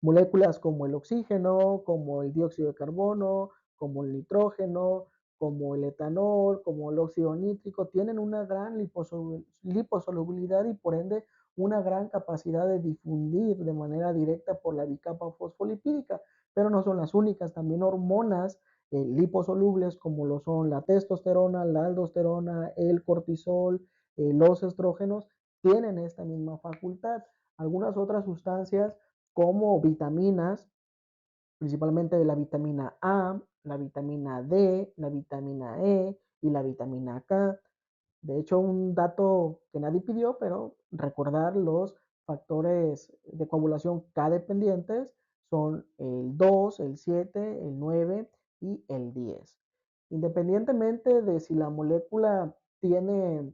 moléculas como el oxígeno, como el dióxido de carbono, como el nitrógeno, como el etanol, como el óxido nítrico, tienen una gran liposolubilidad y por ende una gran capacidad de difundir de manera directa por la bicapa fosfolipídica, pero no son las únicas, también hormonas liposolubles como lo son la testosterona, la aldosterona, el cortisol, los estrógenos, tienen esta misma facultad. Algunas otras sustancias como vitaminas, principalmente de la vitamina A, la vitamina D, la vitamina E y la vitamina K. De hecho, un dato que nadie pidió, pero recordar los factores de coagulación K dependientes son el 2, el 7, el 9 y el 10. Independientemente de si la molécula tiene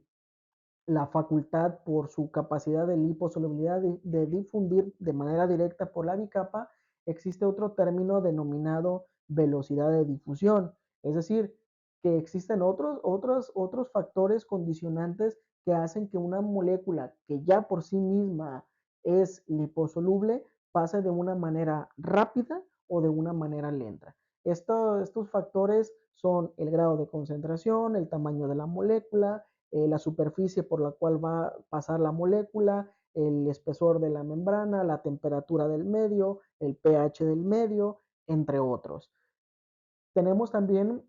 la facultad por su capacidad de liposolubilidad de difundir de manera directa por la bicapa, existe otro término denominado velocidad de difusión. Es decir, que existen otros factores condicionantes que hacen que una molécula que ya por sí misma es liposoluble pase de una manera rápida o de una manera lenta. Estos factores son el grado de concentración, el tamaño de la molécula, la superficie por la cual va a pasar la molécula, el espesor de la membrana, la temperatura del medio, el pH del medio, entre otros. Tenemos también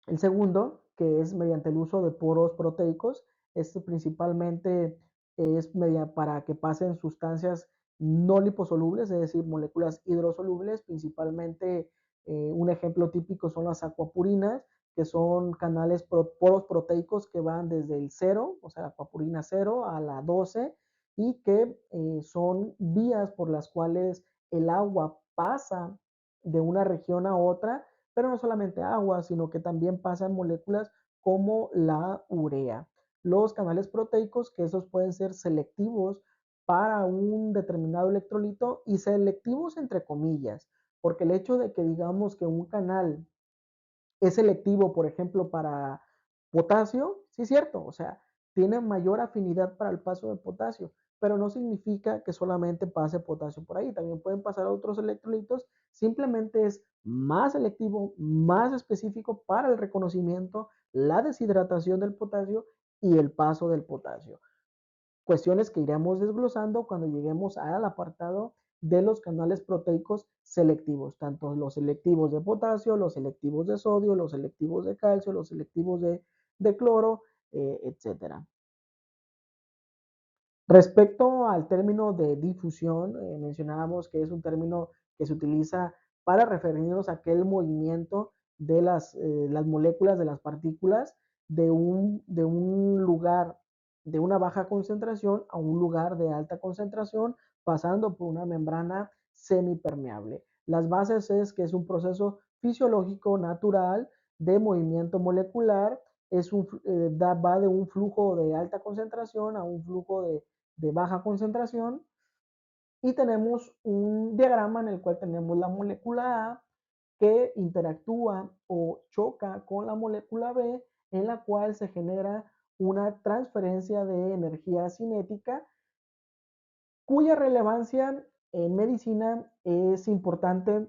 el segundo, que es mediante el uso de poros proteicos. Este principalmente es para que pasen sustancias no liposolubles, es decir, moléculas hidrosolubles, principalmente un ejemplo típico son las acuapurinas, que son canales poros proteicos que van desde el 0, o sea, la acuapurina 0 a la 12, y que son vías por las cuales el agua pasa de una región a otra, pero no solamente agua, sino que también pasan moléculas como la urea. Los canales proteicos, que esos pueden ser selectivos para un determinado electrolito y selectivos entre comillas, porque el hecho de que digamos que un canal es selectivo, por ejemplo, para potasio, sí es cierto, o sea, tiene mayor afinidad para el paso de potasio, pero no significa que solamente pase potasio por ahí, también pueden pasar otros electrolitos, simplemente es más selectivo, más específico para el reconocimiento, la deshidratación del potasio y el paso del potasio. Cuestiones que iremos desglosando cuando lleguemos al apartado de los canales proteicos selectivos, tanto los selectivos de potasio, los selectivos de sodio, los selectivos de calcio, los selectivos de cloro, etcétera. Respecto al término de difusión, mencionábamos que es un término que se utiliza para referirnos a aquel movimiento de las moléculas, de las partículas, de un lugar de una baja concentración a un lugar de alta concentración, pasando por una membrana semipermeable. Las bases es que es un proceso fisiológico natural de movimiento molecular, va de un flujo de alta concentración a un flujo de baja concentración y tenemos un diagrama en el cual tenemos la molécula A que interactúa o choca con la molécula B en la cual se genera una transferencia de energía cinética cuya relevancia en medicina es importante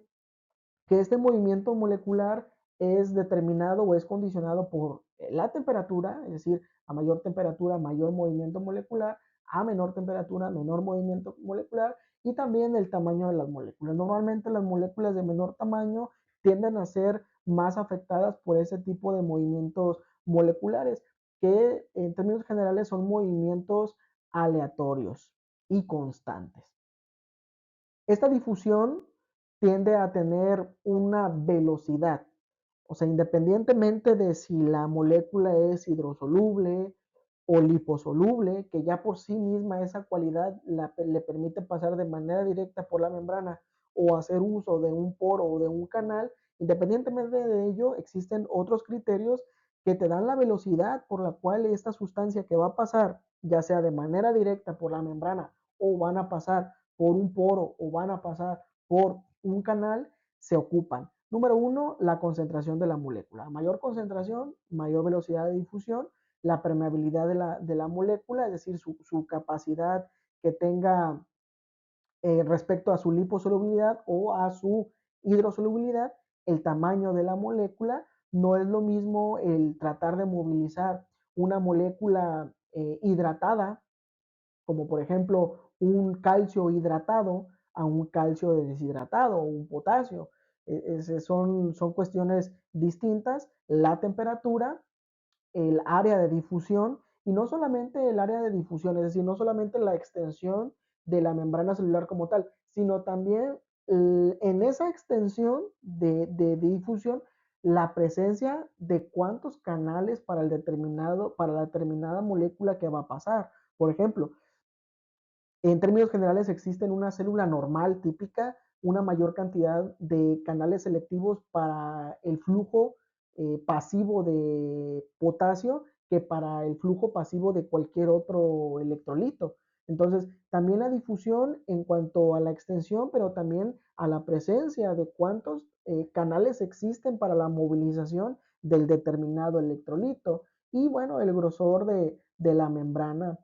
que este movimiento molecular es determinado o es condicionado por la temperatura, es decir, a mayor temperatura, mayor movimiento molecular, a menor temperatura, menor movimiento molecular y también el tamaño de las moléculas. Normalmente las moléculas de menor tamaño tienden a ser más afectadas por ese tipo de movimientos moleculares, que en términos generales son movimientos aleatorios y constantes. Esta difusión tiende a tener una velocidad. O sea, independientemente de si la molécula es hidrosoluble o liposoluble, que ya por sí misma esa cualidad le permite pasar de manera directa por la membrana o hacer uso de un poro o de un canal, independientemente de ello, existen otros criterios que te dan la velocidad por la cual esta sustancia que va a pasar, ya sea de manera directa por la membrana o van a pasar por un poro o van a pasar por un canal, se ocupan. Número uno, la concentración de la molécula. A mayor concentración, mayor velocidad de difusión, la permeabilidad de la molécula, es decir, su capacidad que tenga respecto a su liposolubilidad o a su hidrosolubilidad, el tamaño de la molécula. No es lo mismo el tratar de movilizar una molécula hidratada, como por ejemplo un calcio hidratado, a un calcio deshidratado o un potasio. Son cuestiones distintas. La temperatura, el área de difusión, y no solamente el área de difusión, es decir, no solamente la extensión de la membrana celular como tal, sino también en esa extensión de difusión, la presencia de cuántos canales para para la determinada molécula que va a pasar. Por ejemplo, en términos generales, existe en una célula normal, típica, una mayor cantidad de canales selectivos para el flujo pasivo de potasio que para el flujo pasivo de cualquier otro electrolito. Entonces, también la difusión en cuanto a la extensión, pero también a la presencia de cuántos canales existen para la movilización del determinado electrolito. Y bueno, el grosor de la membrana.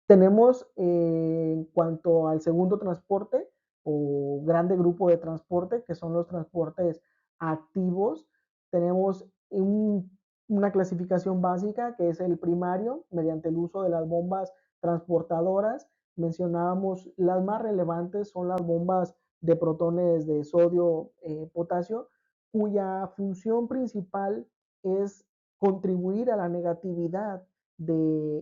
Tenemos en cuanto al segundo transporte o grande grupo de transporte, que son los transportes activos, tenemos una clasificación básica que es el primario, mediante el uso de las bombas transportadoras. Mencionábamos las más relevantes son las bombas de protones de sodio, potasio, cuya función principal es contribuir a la negatividad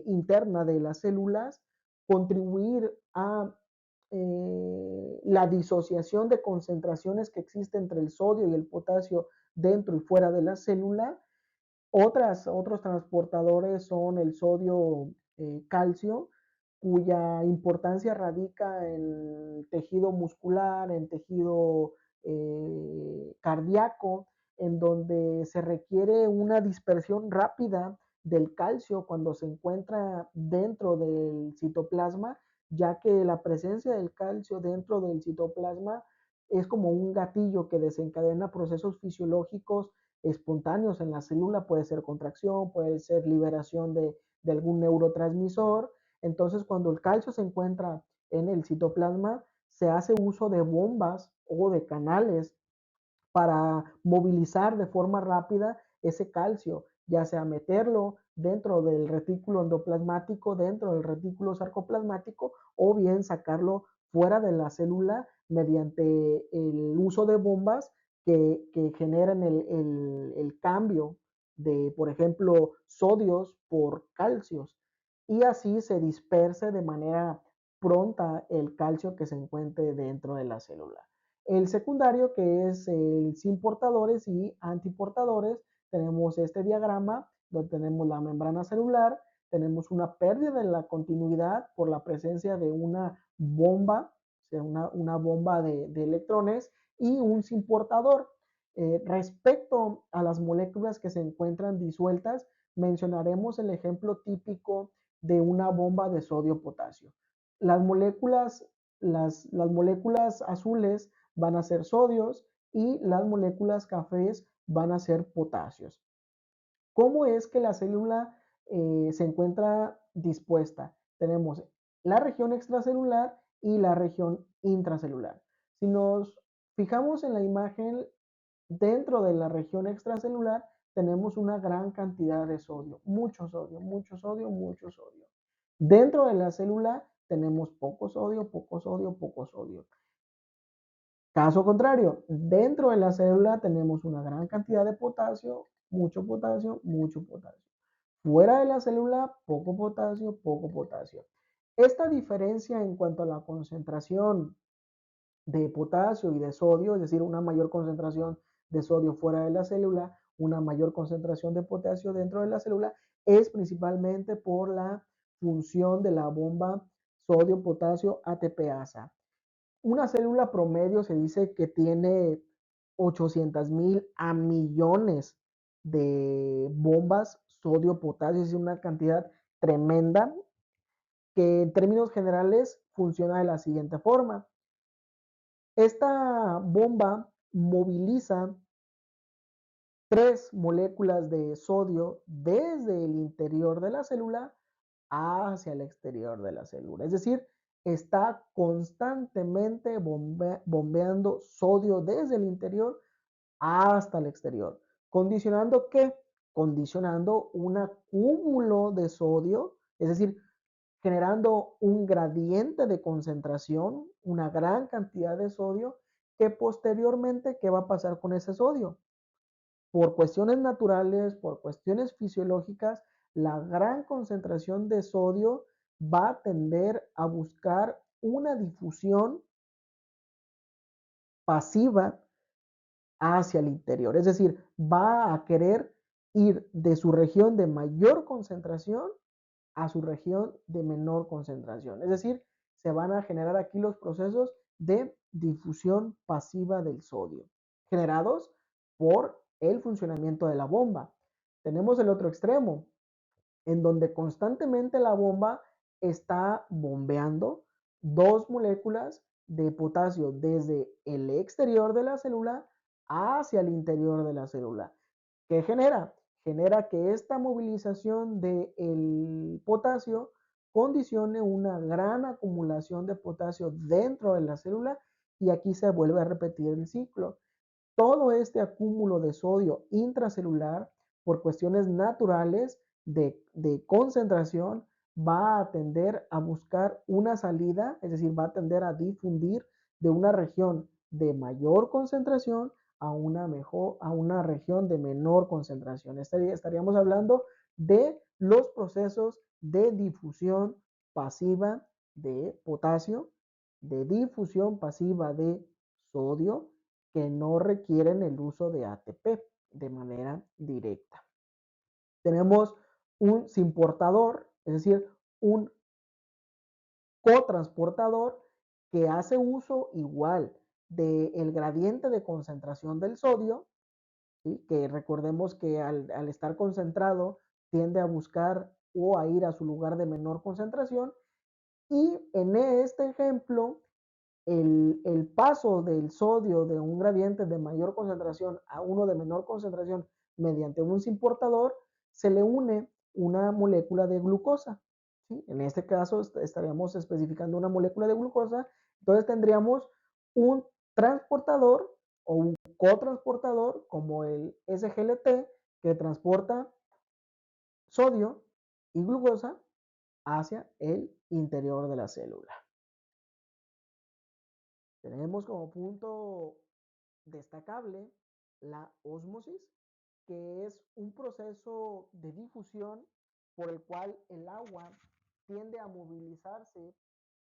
interna de las células, contribuir a la disociación de concentraciones que existe entre el sodio y el potasio dentro y fuera de la célula. Otros transportadores son el sodio calcio, cuya importancia radica en tejido muscular, en tejido cardíaco, en donde se requiere una dispersión rápida del calcio cuando se encuentra dentro del citoplasma, ya que la presencia del calcio dentro del citoplasma es como un gatillo que desencadena procesos fisiológicos espontáneos en la célula, puede ser contracción, puede ser liberación de algún neurotransmisor. Entonces, cuando el calcio se encuentra en el citoplasma, se hace uso de bombas o de canales para movilizar de forma rápida ese calcio, ya sea meterlo dentro del retículo endoplasmático, dentro del retículo sarcoplasmático, o bien sacarlo fuera de la célula mediante el uso de bombas que generan el cambio de, por ejemplo, sodios por calcios, y así se disperse de manera pronta el calcio que se encuentre dentro de la célula. El secundario, que es el sin portadores y antiportadores, tenemos este diagrama donde tenemos la membrana celular, tenemos una pérdida de la continuidad por la presencia de una bomba, o sea, una bomba de electrones y un sin portador. Respecto a las moléculas que se encuentran disueltas, mencionaremos el ejemplo típico de una bomba de sodio-potasio. Las moléculas, las moléculas azules van a ser sodios y las moléculas cafés van a ser potasios. ¿Cómo es que la célula se encuentra dispuesta? Tenemos la región extracelular y la región intracelular. Si nos fijamos en la imagen, dentro de la región extracelular tenemos una gran cantidad de sodio, mucho sodio, mucho sodio, mucho sodio. Dentro de la célula tenemos poco sodio, poco sodio, poco sodio. Caso contrario, dentro de la célula tenemos una gran cantidad de potasio, mucho potasio, mucho potasio. Fuera de la célula, poco potasio, poco potasio. Esta diferencia en cuanto a la concentración de potasio y de sodio, es decir, una mayor concentración de sodio fuera de la célula, una mayor concentración de potasio dentro de la célula, es principalmente por la función de la bomba sodio-potasio ATPasa. Una célula promedio se dice que tiene 800,000 a millones de bombas sodio-potasio, es una cantidad tremenda que en términos generales funciona de la siguiente forma. Esta bomba moviliza 3 moléculas de sodio desde el interior de la célula hacia el exterior de la célula. Es decir, está constantemente bombeando sodio desde el interior hasta el exterior. ¿Condicionando qué? Condicionando un acúmulo de sodio, es decir, generando un gradiente de concentración, una gran cantidad de sodio, que posteriormente, ¿qué va a pasar con ese sodio? Por cuestiones naturales, por cuestiones fisiológicas, la gran concentración de sodio va a tender a buscar una difusión pasiva hacia el interior. Es decir, va a querer ir de su región de mayor concentración a su región de menor concentración. Es decir, se van a generar aquí los procesos de difusión pasiva del sodio, generados por el funcionamiento de la bomba. Tenemos el otro extremo, en donde constantemente la bomba está bombeando 2 moléculas de potasio desde el exterior de la célula hacia el interior de la célula. ¿Qué genera? Genera que esta movilización del potasio condicione una gran acumulación de potasio dentro de la célula y aquí se vuelve a repetir el ciclo. Todo este acúmulo de sodio intracelular por cuestiones naturales de concentración va a tender a buscar una salida, es decir, va a tender a difundir de una región de mayor concentración a una región de menor concentración. Estaríamos hablando de los procesos de difusión pasiva de potasio, de difusión pasiva de sodio, que no requieren el uso de ATP de manera directa. Tenemos un simportador, es decir, un cotransportador que hace uso igual del gradiente de concentración del sodio, ¿sí? Que recordemos que al estar concentrado tiende a buscar o a ir a su lugar de menor concentración. Y en este ejemplo, el paso del sodio de un gradiente de mayor concentración a uno de menor concentración mediante un simportador, se le une una molécula de glucosa. ¿Sí? En este caso estaríamos especificando una molécula de glucosa, entonces tendríamos un transportador o un cotransportador como el SGLT que transporta sodio y glucosa hacia el interior de la célula. Tenemos como punto destacable la ósmosis, que es un proceso de difusión por el cual el agua tiende a movilizarse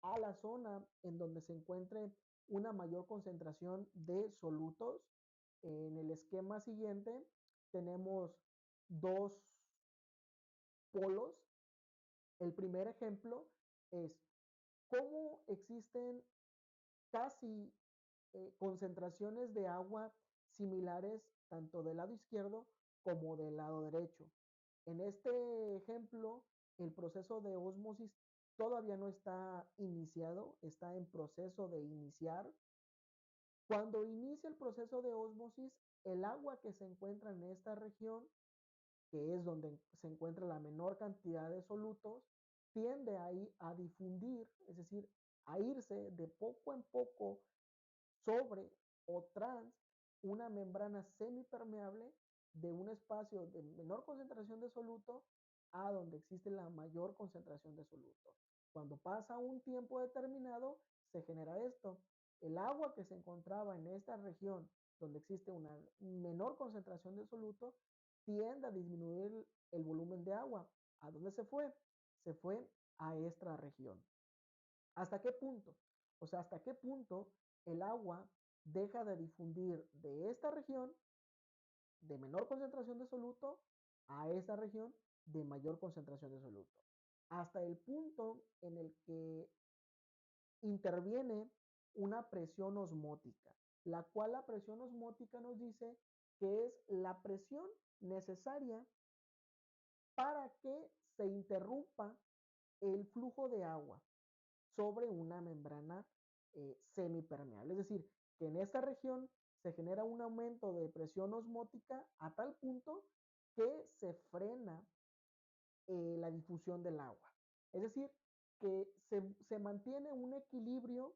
a la zona en donde se encuentre una mayor concentración de solutos. En el esquema siguiente tenemos dos polos. El primer ejemplo es cómo existen casi concentraciones de agua similares tanto del lado izquierdo como del lado derecho. En este ejemplo, el proceso de ósmosis todavía no está iniciado, está en proceso de iniciar. Cuando inicia el proceso de ósmosis, el agua que se encuentra en esta región, que es donde se encuentra la menor cantidad de solutos, tiende ahí a difundir, es decir, a irse de poco en poco sobre o trans una membrana semipermeable de un espacio de menor concentración de soluto a donde existe la mayor concentración de soluto. Cuando pasa un tiempo determinado, se genera esto. El agua que se encontraba en esta región donde existe una menor concentración de soluto tiende a disminuir el volumen de agua. ¿A dónde se fue? Se fue a esta región. ¿Hasta qué punto? O sea, ¿hasta qué punto el agua deja de difundir de esta región de menor concentración de soluto a esta región de mayor concentración de soluto, hasta el punto en el que interviene una presión osmótica, la cual la presión osmótica nos dice que es la presión necesaria para que se interrumpa el flujo de agua sobre una membrana semipermeable. Es decir, que en esta región se genera un aumento de presión osmótica a tal punto que se frena la difusión del agua. Es decir, que se mantiene un equilibrio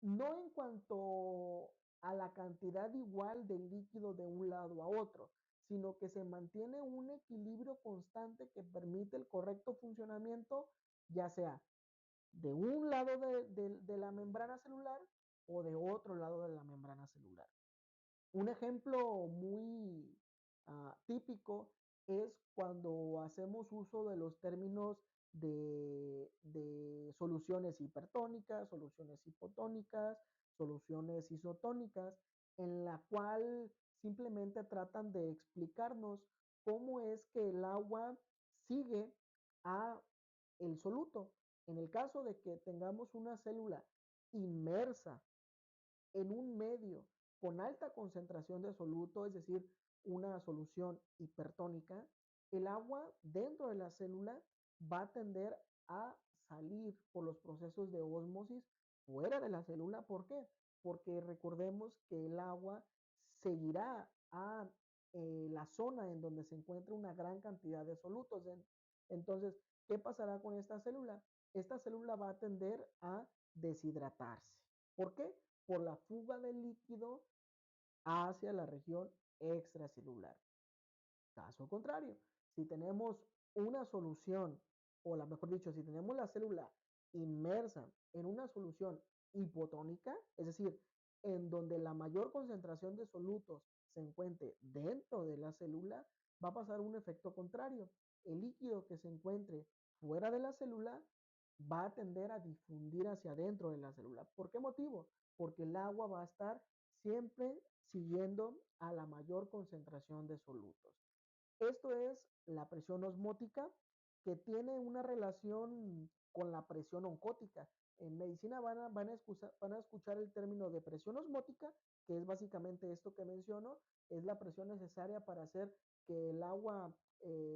no en cuanto a la cantidad igual de líquido de un lado a otro, sino que se mantiene un equilibrio constante que permite el correcto funcionamiento, ya sea de un lado de la membrana celular o de otro lado de la membrana celular. Un ejemplo muy típico es cuando hacemos uso de los términos de soluciones hipertónicas, soluciones hipotónicas, soluciones isotónicas, en la cual simplemente tratan de explicarnos cómo es que el agua sigue a el soluto. En el caso de que tengamos una célula inmersa en un medio con alta concentración de soluto, es decir, una solución hipertónica, el agua dentro de la célula va a tender a salir por los procesos de ósmosis fuera de la célula. ¿Por qué? Porque recordemos que el agua seguirá a la zona en donde se encuentra una gran cantidad de solutos. Entonces, ¿qué pasará con esta célula? Esta célula va a tender a deshidratarse. ¿Por qué? Por la fuga del líquido hacia la región extracelular. Caso contrario, si tenemos una solución, o la mejor dicho, si tenemos la célula inmersa en una solución hipotónica, es decir, en donde la mayor concentración de solutos se encuentre dentro de la célula, va a pasar un efecto contrario. El líquido que se encuentre fuera de la célula va a tender a difundir hacia adentro de la célula. ¿Por qué motivo? Porque el agua va a estar siempre siguiendo a la mayor concentración de solutos. Esto es la presión osmótica, que tiene una relación con la presión oncótica. En medicina van a escuchar el término de presión osmótica, que es básicamente esto que menciono, es la presión necesaria para hacer que el agua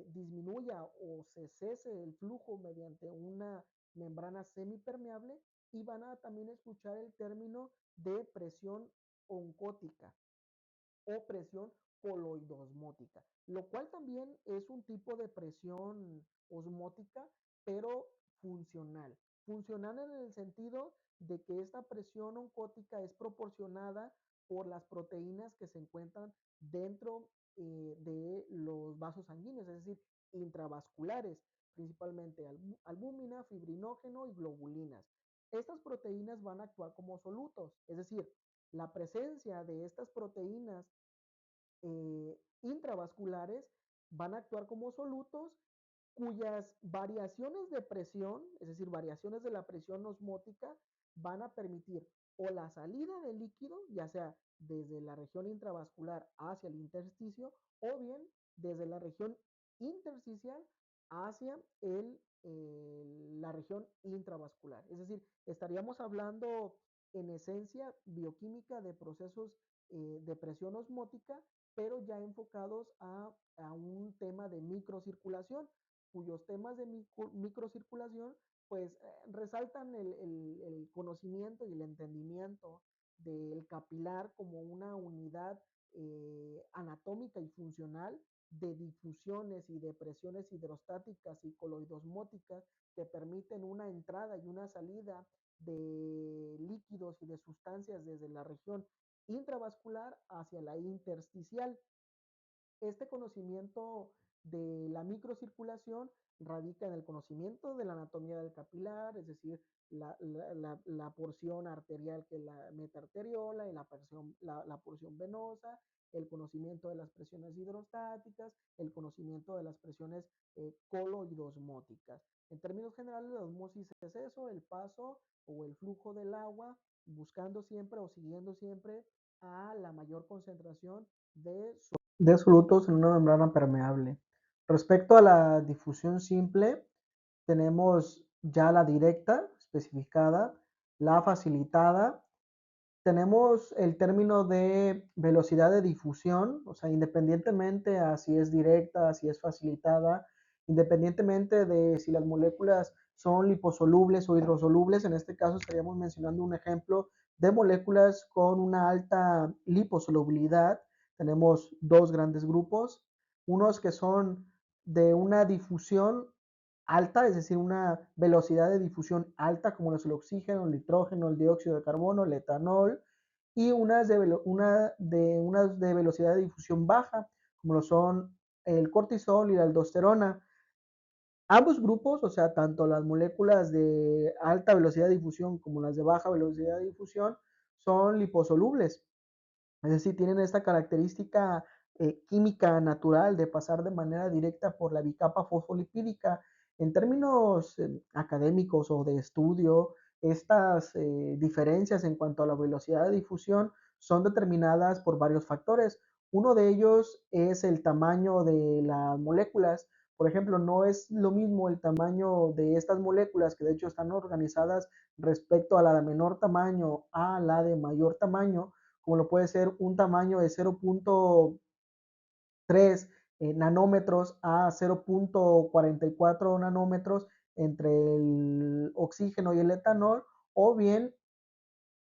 disminuya o se cese el flujo mediante una membrana semipermeable, y van a también escuchar el término de presión oncótica o presión coloidosmótica, lo cual también es un tipo de presión osmótica, pero funcional. Funcional en el sentido de que esta presión oncótica es proporcionada por las proteínas que se encuentran dentro de los vasos sanguíneos, es decir, intravasculares, principalmente albúmina, fibrinógeno y globulinas. Estas proteínas van a actuar como solutos, es decir, la presencia de estas proteínas intravasculares van a actuar como solutos cuyas variaciones de presión, es decir, variaciones de la presión osmótica, van a permitir o la salida del líquido, ya sea desde la región intravascular hacia el intersticio, o bien desde la región intersticial hacia la región intravascular. Es decir, estaríamos hablando en esencia bioquímica de procesos de presión osmótica, pero ya enfocados a un tema de microcirculación, cuyos temas de microcirculación pues resaltan el conocimiento y el entendimiento del capilar como una unidad anatómica y funcional de difusiones y de presiones hidrostáticas y coloidosmóticas que permiten una entrada y una salida de líquidos y de sustancias desde la región intravascular hacia la intersticial. Este conocimiento de la microcirculación radica en el conocimiento de la anatomía del capilar, es decir, la porción arterial que es la metarteriola y la porción venosa, el conocimiento de las presiones hidrostáticas, el conocimiento de las presiones coloidosmóticas. En términos generales, la osmosis es eso, el paso o el flujo del agua buscando siempre o siguiendo siempre a la mayor concentración de solutos en una membrana permeable. Respecto a la difusión simple, tenemos ya la directa especificada, la facilitada. Tenemos el término de velocidad de difusión, o sea, independientemente a si es directa, si es facilitada, independientemente de si las moléculas son liposolubles o hidrosolubles, en este caso estaríamos mencionando un ejemplo de moléculas con una alta liposolubilidad. Tenemos dos grandes grupos, unos que son de una difusión alta, es decir, una velocidad de difusión alta, como es el oxígeno, el nitrógeno, el dióxido de carbono, el etanol, y unas de velocidad de difusión baja, como lo son el cortisol y la aldosterona. Ambos grupos, o sea, tanto las moléculas de alta velocidad de difusión como las de baja velocidad de difusión, son liposolubles. Es decir, tienen esta característica química natural de pasar de manera directa por la bicapa fosfolipídica. En términos académicos o de estudio, estas diferencias en cuanto a la velocidad de difusión son determinadas por varios factores. Uno de ellos es el tamaño de las moléculas. Por ejemplo, no es lo mismo el tamaño de estas moléculas, que de hecho están organizadas respecto a la de menor tamaño a la de mayor tamaño, como lo puede ser un tamaño de 0.3 nanómetros a 0.44 nanómetros entre el oxígeno y el etanol, o bien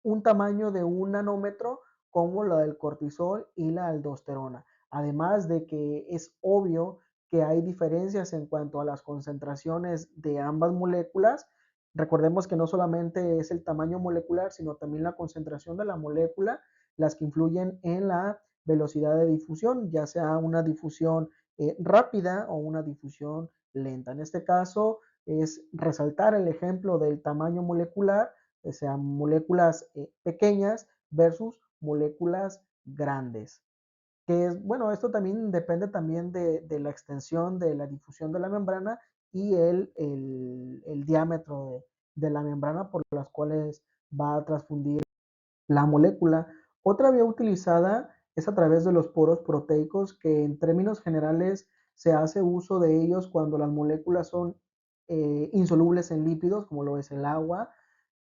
un tamaño de un nanómetro como la del cortisol y la aldosterona. Además de que es obvio que hay diferencias en cuanto a las concentraciones de ambas moléculas. Recordemos que no solamente es el tamaño molecular, sino también la concentración de la molécula, las que influyen en la velocidad de difusión, ya sea una difusión rápida o una difusión lenta. En este caso es resaltar el ejemplo del tamaño molecular, o sea, moléculas pequeñas versus moléculas grandes. Que es, bueno, esto también depende también de la extensión de la difusión de la membrana y el diámetro de la membrana por las cuales va a transfundir la molécula. Otra vía utilizada es a través de los poros proteicos, que en términos generales se hace uso de ellos cuando las moléculas son insolubles en lípidos, como lo es el agua.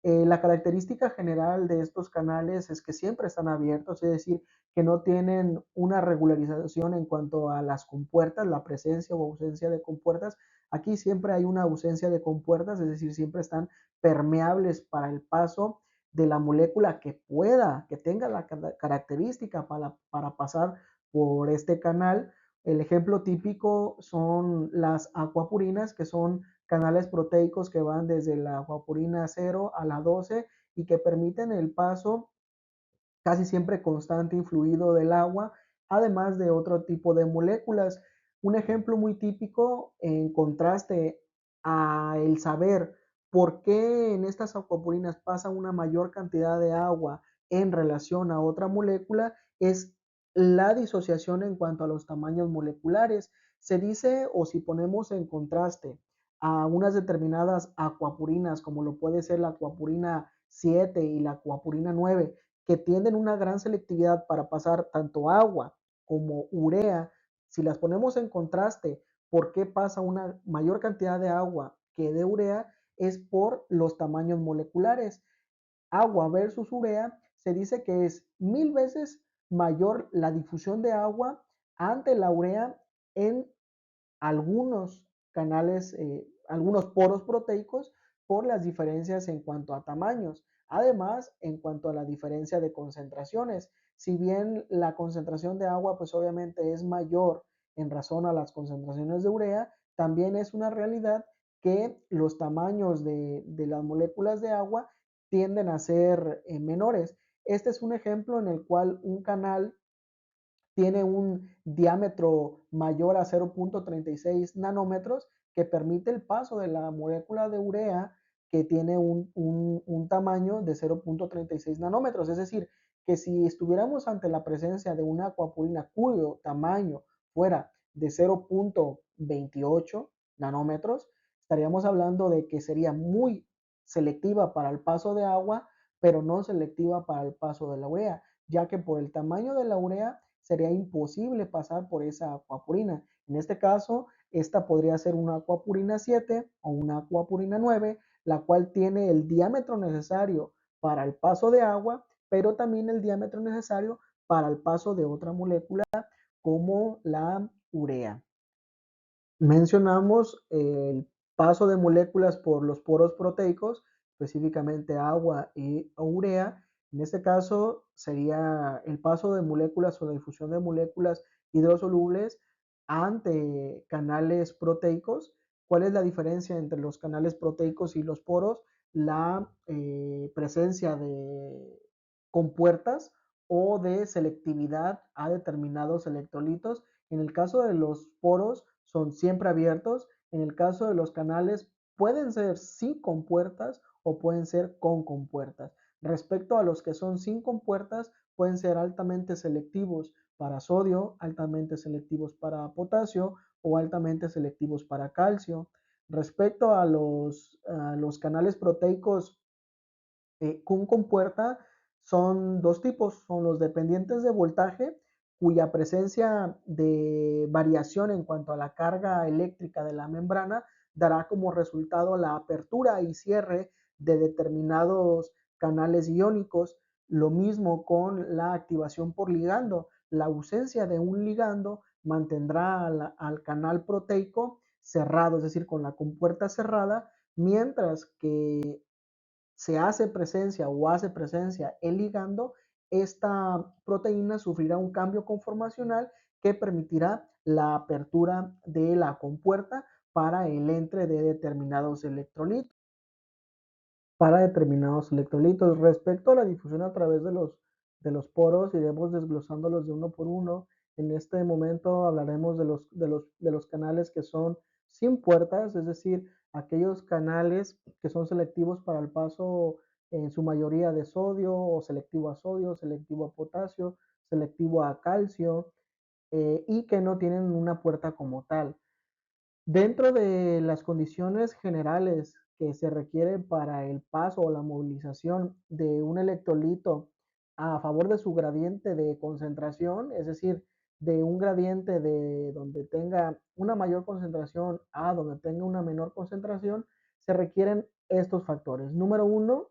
La característica general de estos canales es que siempre están abiertos, es decir, que no tienen una regularización en cuanto a las compuertas, la presencia o ausencia de compuertas. Aquí siempre hay una ausencia de compuertas, es decir, siempre están permeables para el paso de la molécula que tenga la característica para pasar por este canal. El ejemplo típico son las acuapurinas, que son canales proteicos que van desde la acuapurina 0 a la 12 y que permiten el paso casi siempre constante y fluido del agua, además de otro tipo de moléculas. Un ejemplo muy típico en contraste a el saber por qué en estas acuapurinas pasa una mayor cantidad de agua en relación a otra molécula es la disociación en cuanto a los tamaños moleculares. Se dice, o si ponemos en contraste a unas determinadas acuapurinas, como lo puede ser la acuapurina 7 y la acuapurina 9, que tienen una gran selectividad para pasar tanto agua como urea. Si las ponemos en contraste, ¿por qué pasa una mayor cantidad de agua que de urea? Es por los tamaños moleculares. Agua versus urea, se dice que es 1000 veces mayor la difusión de agua ante la urea en algunos canales, algunos poros proteicos por las diferencias en cuanto a tamaños. Además, en cuanto a la diferencia de concentraciones, si bien la concentración de agua pues obviamente es mayor en razón a las concentraciones de urea, también es una realidad que los tamaños de las moléculas de agua tienden a ser menores. Este es un ejemplo en el cual un canal tiene un diámetro mayor a 0.36 nanómetros que permite el paso de la molécula de urea que tiene un tamaño de 0.36 nanómetros. Es decir, que si estuviéramos ante la presencia de una acuapurina cuyo tamaño fuera de 0.28 nanómetros, estaríamos hablando de que sería muy selectiva para el paso de agua, pero no selectiva para el paso de la urea, ya que por el tamaño de la urea sería imposible pasar por esa acuapurina. En este caso, esta podría ser una acuapurina 7 o una acuapurina 9, la cual tiene el diámetro necesario para el paso de agua, pero también el diámetro necesario para el paso de otra molécula como la urea. Mencionamos el paso de moléculas por los poros proteicos, específicamente agua y urea. En este caso sería el paso de moléculas o la difusión de moléculas hidrosolubles ante canales proteicos. ¿Cuál es la diferencia entre los canales proteicos y los poros? La presencia de compuertas o de selectividad a determinados electrolitos. En el caso de los poros son siempre abiertos, en el caso de los canales pueden ser sin compuertas o pueden ser con compuertas. Respecto a los que son sin compuertas, pueden ser altamente selectivos para sodio, altamente selectivos para potasio o altamente selectivos para calcio. Respecto a los canales proteicos con compuerta son dos tipos, son los dependientes de voltaje, cuya presencia de variación en cuanto a la carga eléctrica de la membrana dará como resultado la apertura y cierre de determinados canales iónicos. Lo mismo con la activación por ligando. La ausencia de un ligando mantendrá al canal proteico cerrado, es decir, con la compuerta cerrada, mientras que se hace presencia o hace presencia el ligando, esta proteína sufrirá un cambio conformacional que permitirá la apertura de la compuerta para el entre de determinados electrolitos para determinados electrolitos. Respecto a la difusión a través de los poros, iremos desglosándolos de uno por uno. En este momento hablaremos de los canales que son sin puertas, es decir, aquellos canales que son selectivos para el paso en su mayoría de sodio o selectivo a sodio, selectivo a potasio, selectivo a calcio y que no tienen una puerta como tal. Dentro de las condiciones generales que se requieren para el paso o la movilización de un electrolito a favor de su gradiente de concentración, es decir, de un gradiente de donde tenga una mayor concentración a donde tenga una menor concentración, se requieren estos factores. Número uno,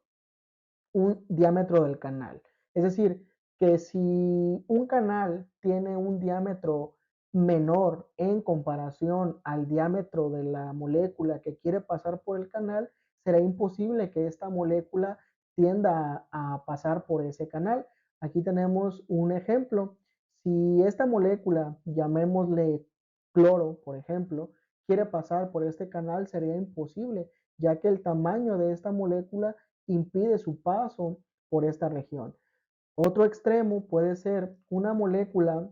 un diámetro del canal. Es decir, que si un canal tiene un diámetro menor en comparación al diámetro de la molécula que quiere pasar por el canal, será imposible que esta molécula tienda a pasar por ese canal. Aquí tenemos un ejemplo. Si esta molécula, llamémosle cloro, por ejemplo, quiere pasar por este canal, sería imposible, ya que el tamaño de esta molécula impide su paso por esta región. Otro extremo puede ser una molécula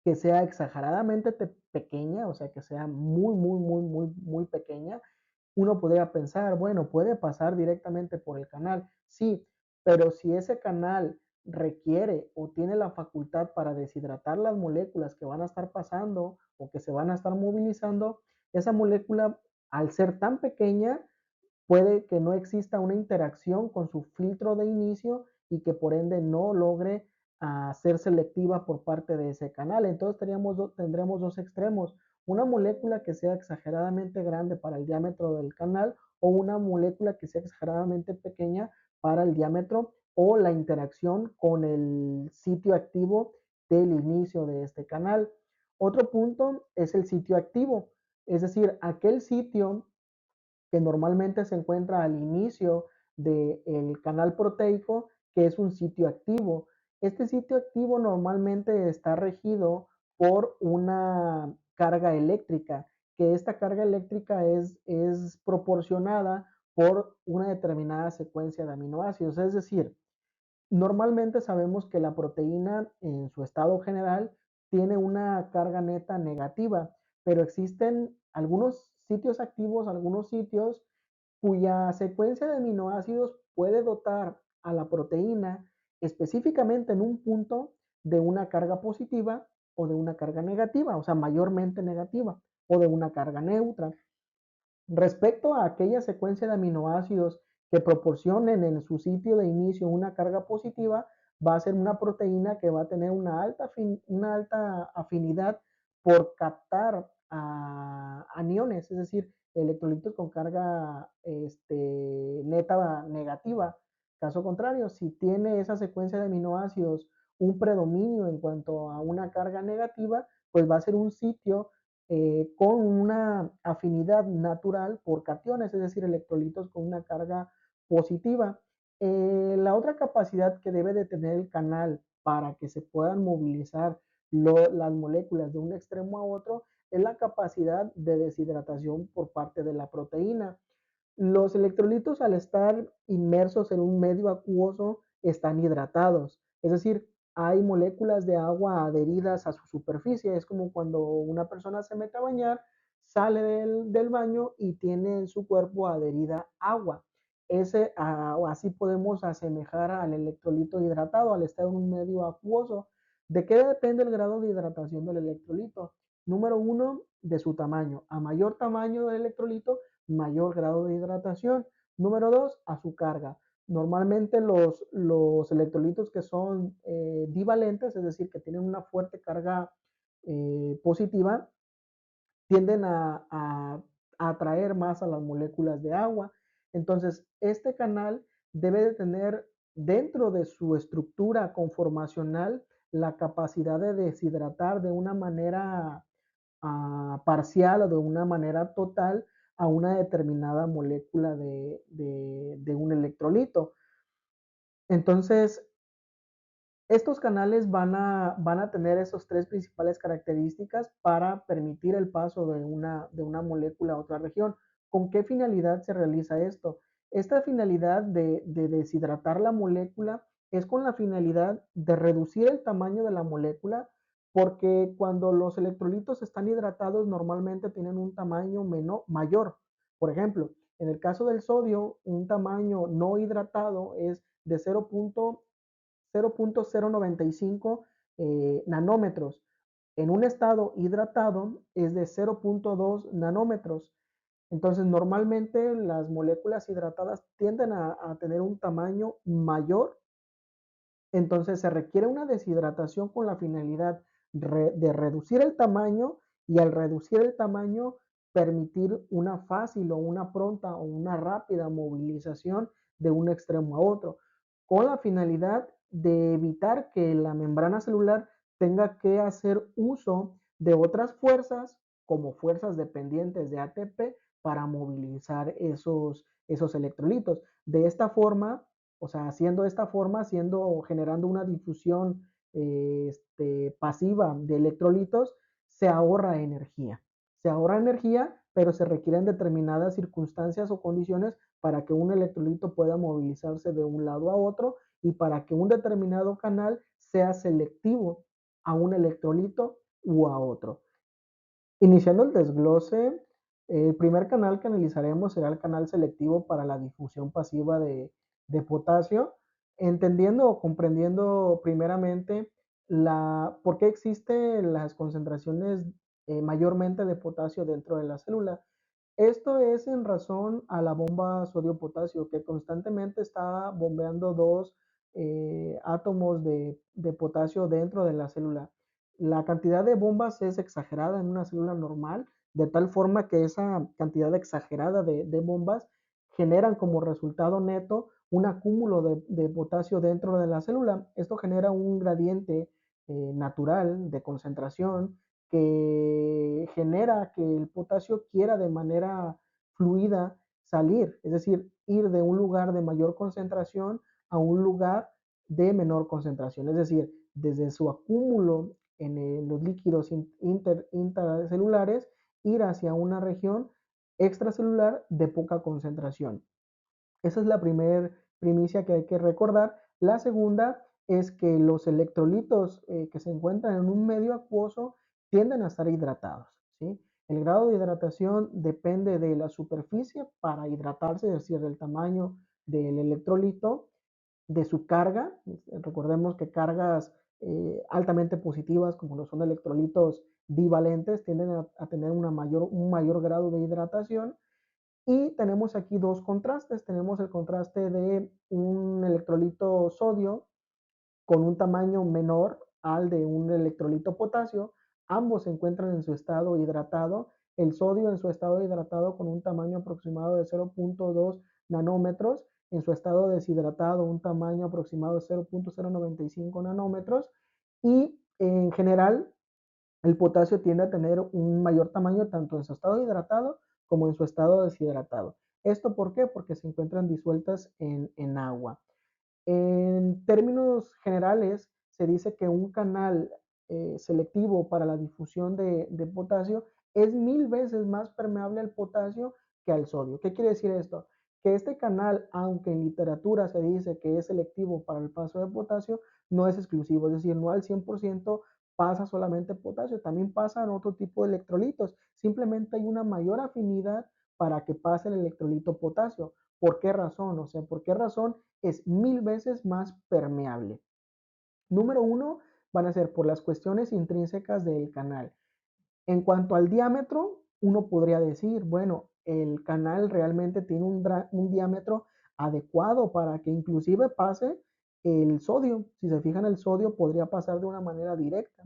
que sea exageradamente pequeña, o sea, que sea muy pequeña. Uno podría pensar, bueno, puede pasar directamente por el canal, sí, pero si ese canal requiere o tiene la facultad para deshidratar las moléculas que van a estar pasando o que se van a estar movilizando, esa molécula, al ser tan pequeña, puede que no exista una interacción con su filtro de inicio y que por ende no logre ser selectiva por parte de ese canal. Entonces tendremos dos extremos, una molécula que sea exageradamente grande para el diámetro del canal o una molécula que sea exageradamente pequeña para el diámetro o la interacción con el sitio activo del inicio de este canal. Otro punto es el sitio activo, es decir, aquel sitio que normalmente se encuentra al inicio del canal proteico, que es un sitio activo. Este sitio activo normalmente está regido por una carga eléctrica, que esta carga eléctrica es proporcionada por una determinada secuencia de aminoácidos. Es decir, normalmente sabemos que la proteína en su estado general tiene una carga neta negativa, pero existen algunos sitios activos, algunos sitios cuya secuencia de aminoácidos puede dotar a la proteína específicamente en un punto de una carga positiva o de una carga negativa, o sea, mayormente negativa, o de una carga neutra. Respecto a aquella secuencia de aminoácidos que proporcionen en su sitio de inicio una carga positiva, va a ser una proteína que va a tener una alta afinidad por captar aniones, es decir, electrolitos con carga neta negativa. Caso contrario, si tiene esa secuencia de aminoácidos un predominio en cuanto a una carga negativa, pues va a ser un sitio con una afinidad natural por cationes, es decir, electrolitos con una carga positiva. La otra capacidad que debe de tener el canal para que se puedan movilizar las moléculas de un extremo a otro es la capacidad de deshidratación por parte de la proteína. Los electrolitos, al estar inmersos en un medio acuoso, están hidratados, es decir, hay moléculas de agua adheridas a su superficie. Es como cuando una persona se mete a bañar, sale del baño y tiene en su cuerpo adherida agua. Así podemos asemejar al electrolito hidratado al estar en un medio acuoso. ¿De qué depende el grado de hidratación del electrolito? Número uno, de su tamaño. A mayor tamaño del electrolito, mayor grado de hidratación. Número dos, a su carga. Normalmente los electrolitos que son divalentes, es decir, que tienen una fuerte carga positiva, tienden a atraer más a las moléculas de agua. Entonces, este canal debe de tener dentro de su estructura conformacional la capacidad de deshidratar de una manera parcial o de una manera total a una determinada molécula de un electrolito. Entonces, estos canales van a tener esos tres principales características para permitir el paso de una molécula a otra región. ¿Con qué finalidad se realiza esto? Esta finalidad de deshidratar la molécula es con la finalidad de reducir el tamaño de la molécula, porque cuando los electrolitos están hidratados normalmente tienen un tamaño mayor. Por ejemplo, en el caso del sodio, un tamaño no hidratado es de 0.095 nanómetros. En un estado hidratado es de 0.2 nanómetros. Entonces, normalmente las moléculas hidratadas tienden a tener un tamaño mayor. Entonces se requiere una deshidratación con la finalidad de reducir el tamaño, y al reducir el tamaño permitir una fácil o una pronta o una rápida movilización de un extremo a otro, con la finalidad de evitar que la membrana celular tenga que hacer uso de otras fuerzas, como fuerzas dependientes de ATP, para movilizar esos electrolitos. De esta forma, o sea, haciendo esta forma, generando una difusión pasiva de electrolitos, se ahorra energía. Se ahorra energía, pero se requieren determinadas circunstancias o condiciones para que un electrolito pueda movilizarse de un lado a otro y para que un determinado canal sea selectivo a un electrolito u a otro. Iniciando el desglose, el primer canal que analizaremos será el canal selectivo para la difusión pasiva de potasio, entendiendo o comprendiendo primeramente por qué existen las concentraciones mayormente de potasio dentro de la célula. Esto es en razón a la bomba sodio-potasio, que constantemente está bombeando dos átomos de potasio dentro de la célula. La cantidad de bombas es exagerada en una célula normal, de tal forma que esa cantidad exagerada de bombas generan como resultado neto un acúmulo de potasio dentro de la célula. Esto genera un gradiente natural de concentración que genera que el potasio quiera de manera fluida salir, es decir, ir de un lugar de mayor concentración a un lugar de menor concentración, es decir, desde su acúmulo en los líquidos intracelulares, ir hacia una región extracelular de poca concentración. Esa es la primera primicia que hay que recordar. La segunda es que los electrolitos que se encuentran en un medio acuoso tienden a estar hidratados, ¿sí? El grado de hidratación depende de la superficie para hidratarse, es decir, del tamaño del electrolito, de su carga. Recordemos que cargas altamente positivas, como lo son electrolitos divalentes, tienden a tener un mayor grado de hidratación, Y tenemos aquí dos contrastes. Tenemos el contraste de un electrolito sodio con un tamaño menor al de un electrolito potasio. Ambos se encuentran en su estado hidratado. El sodio en su estado hidratado con un tamaño aproximado de 0.2 nanómetros, en su estado deshidratado un tamaño aproximado de 0.095 nanómetros, y en general el potasio tiende a tener un mayor tamaño tanto en su estado hidratado como en su estado deshidratado. ¿Esto por qué? Porque se encuentran disueltas en agua. En términos generales, se dice que un canal selectivo para la difusión de potasio es 1000 veces más permeable al potasio que al sodio. ¿Qué quiere decir esto? Que este canal, aunque en literatura se dice que es selectivo para el paso de potasio, no es exclusivo, es decir, no al 100% pasa solamente potasio, también pasan otro tipo de electrolitos. Simplemente hay una mayor afinidad para que pase el electrolito potasio. ¿Por qué razón? O sea, ¿por qué razón es 1000 veces más permeable? Número uno, van a ser por las cuestiones intrínsecas del canal. En cuanto al diámetro, uno podría decir, bueno, el canal realmente tiene un diámetro adecuado para que inclusive pase el sodio. Si se fijan, el sodio podría pasar de una manera directa,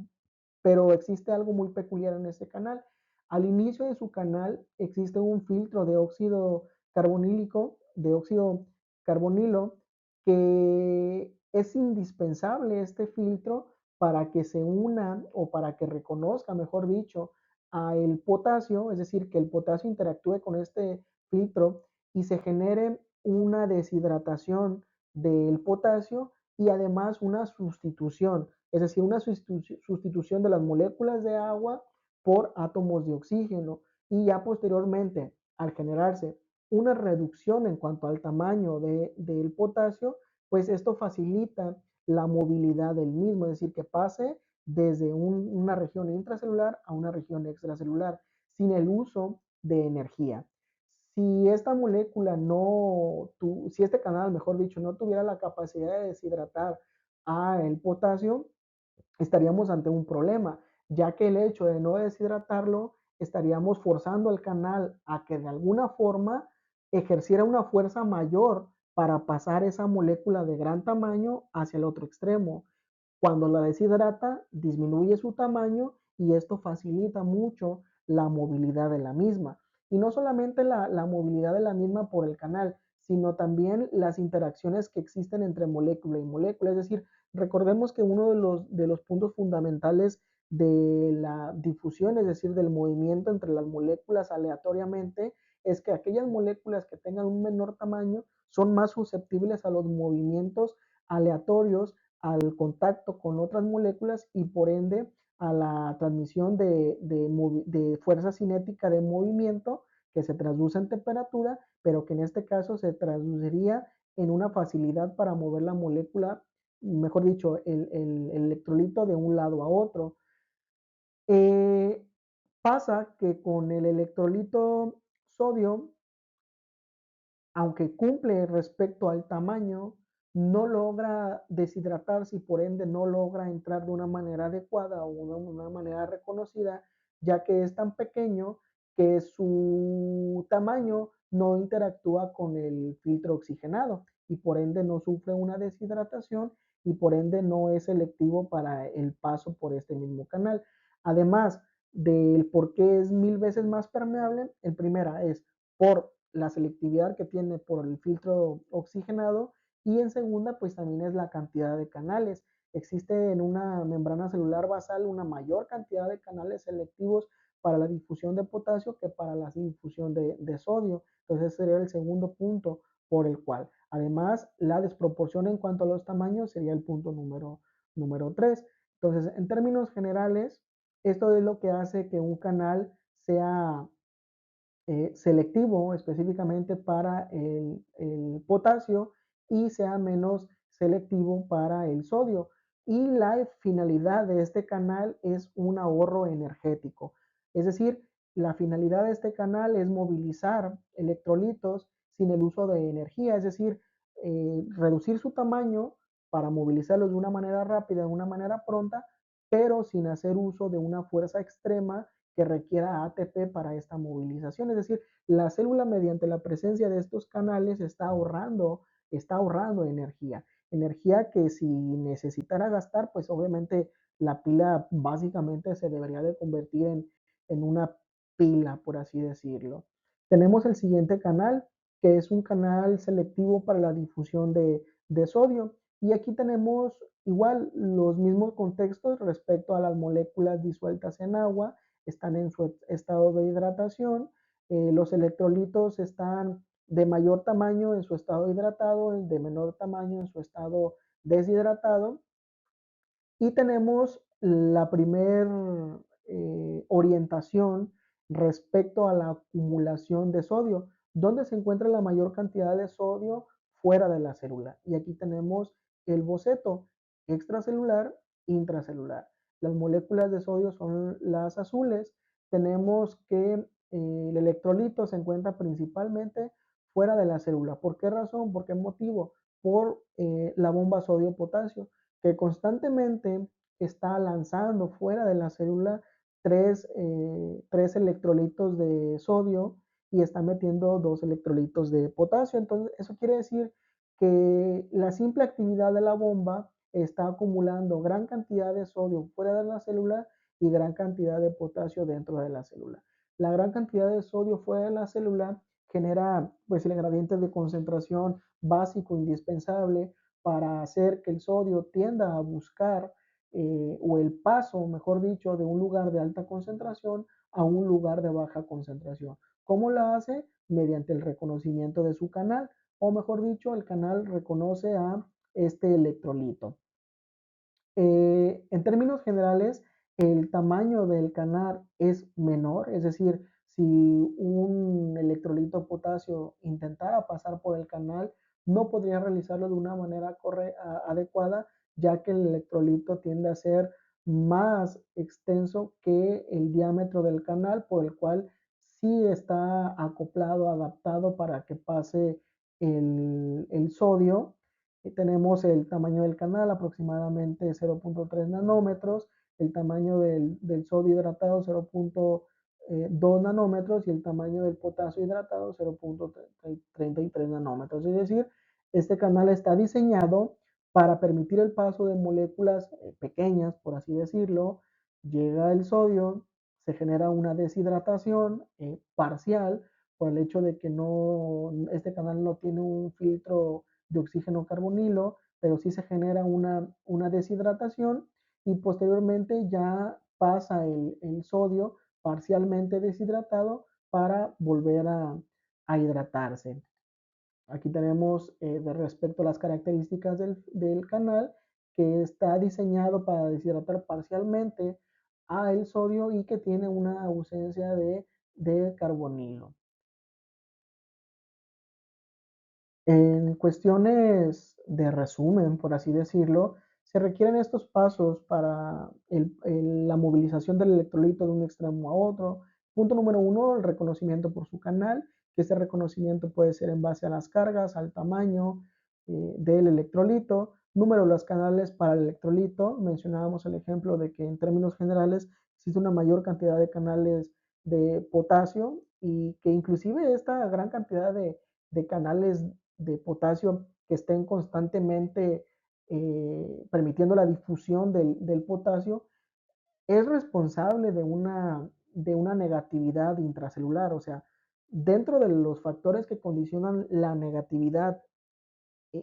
pero existe algo muy peculiar en ese canal. Al inicio de su canal existe un filtro de óxido carbonílico, de óxido carbonilo, que es indispensable este filtro para que se una o para que reconozca, mejor dicho, a el potasio, es decir, que el potasio interactúe con este filtro y se genere una deshidratación del potasio y además una sustitución, es decir, una sustitución de las moléculas de agua por átomos de oxígeno, y ya posteriormente, al generarse una reducción en cuanto al tamaño del potasio, pues esto facilita la movilidad del mismo, es decir, que pase desde una región intracelular a una región extracelular sin el uso de energía. Si esta molécula no, si este canal, mejor dicho, no tuviera la capacidad de deshidratar a el potasio, estaríamos ante un problema, ya que el hecho de no deshidratarlo, estaríamos forzando al canal a que de alguna forma ejerciera una fuerza mayor para pasar esa molécula de gran tamaño hacia el otro extremo. Cuando la deshidrata, disminuye su tamaño y esto facilita mucho la movilidad de la misma. Y no solamente la movilidad de la misma por el canal, sino también las interacciones que existen entre molécula y molécula. Es decir, recordemos que uno de los puntos fundamentales de la difusión, es decir, del movimiento entre las moléculas aleatoriamente, es que aquellas moléculas que tengan un menor tamaño son más susceptibles a los movimientos aleatorios, al contacto con otras moléculas y por ende a la transmisión de fuerza cinética de movimiento que se traduce en temperatura, pero que en este caso se traduciría en una facilidad para mover la molécula, mejor dicho, el electrolito de un lado a otro. Eh, Pasa que con el electrolito sodio, aunque cumple respecto al tamaño, no logra deshidratarse y por ende no logra entrar de una manera adecuada o una manera reconocida, ya que es tan pequeño que su tamaño no interactúa con el filtro oxigenado y por ende no sufre una deshidratación y por ende no es selectivo para el paso por este mismo canal. Además del por qué es 1000 veces más permeable, el primera es por la selectividad que tiene por el filtro oxigenado y en segunda pues también es la cantidad de canales. Existe en una membrana celular basal una mayor cantidad de canales selectivos para la difusión de potasio que para la difusión de sodio. Entonces ese sería el segundo punto por el cual. Además, la desproporción en cuanto a los tamaños sería el punto número 3. Entonces, en términos generales, esto es lo que hace que un canal sea selectivo específicamente para el potasio y sea menos selectivo para el sodio. Y la finalidad de este canal es un ahorro energético. Es decir, la finalidad de este canal es movilizar electrolitos sin el uso de energía, es decir, reducir su tamaño para movilizarlos de una manera rápida, de una manera pronta, pero sin hacer uso de una fuerza extrema que requiera ATP para esta movilización. Es decir, la célula mediante la presencia de estos canales está ahorrando energía. Energía que si necesitara gastar, pues obviamente la pila básicamente se debería de convertir en una pila, por así decirlo. Tenemos el siguiente canal, que es un canal selectivo para la difusión de sodio. Y aquí tenemos igual los mismos contextos respecto a las moléculas disueltas en agua, están en su estado de hidratación, los electrolitos están de mayor tamaño en su estado hidratado, de menor tamaño en su estado deshidratado, y tenemos la primer orientación respecto a la acumulación de sodio, donde se encuentra la mayor cantidad de sodio fuera de la célula. Y aquí tenemos el boceto extracelular, intracelular. Las moléculas de sodio son las azules. Tenemos que el electrolito se encuentra principalmente fuera de la célula. ¿Por qué razón? ¿Por qué motivo? Por la bomba sodio-potasio, que constantemente está lanzando fuera de la célula tres electrolitos de sodio y está metiendo dos electrolitos de potasio. Entonces, eso quiere decir que la simple actividad de la bomba está acumulando gran cantidad de sodio fuera de la célula y gran cantidad de potasio dentro de la célula. La gran cantidad de sodio fuera de la célula genera pues el gradiente de concentración básico indispensable para hacer que el sodio tienda a buscar o el paso, mejor dicho, de un lugar de alta concentración a un lugar de baja concentración. ¿Cómo lo hace? Mediante el reconocimiento de su canal, o mejor dicho, el canal reconoce a este electrolito. En términos generales, el tamaño del canal es menor, es decir, si un electrolito potasio intentara pasar por el canal, no podría realizarlo de una manera adecuada, ya que el electrolito tiende a ser más extenso que el diámetro del canal, por el cual sí está acoplado, adaptado para que pase el sodio. Tenemos el tamaño del canal, aproximadamente 0.3 nanómetros, el tamaño del sodio hidratado 0.2 nanómetros y el tamaño del potasio hidratado 0.33 nanómetros. Es decir, este canal está diseñado para permitir el paso de moléculas pequeñas, por así decirlo. Llega el sodio, se genera una deshidratación parcial por el hecho de que este canal no tiene un filtro de oxígeno carbonilo, pero sí se genera una deshidratación y posteriormente ya pasa el sodio parcialmente deshidratado para volver a hidratarse. Aquí tenemos de respecto a las características del canal, que está diseñado para deshidratar parcialmente a el sodio y que tiene una ausencia de carbonilo. En cuestiones de resumen, por así decirlo, se requieren estos pasos para la movilización del electrolito de un extremo a otro. Punto número uno, el reconocimiento por su canal, que este reconocimiento puede ser en base a las cargas, al tamaño del electrolito. Número, los canales para el electrolito. Mencionábamos el ejemplo de que en términos generales existe una mayor cantidad de canales de potasio y que inclusive esta gran cantidad de canales de potasio que estén constantemente permitiendo la difusión del potasio, es responsable de una negatividad intracelular. O sea, dentro de los factores que condicionan la negatividad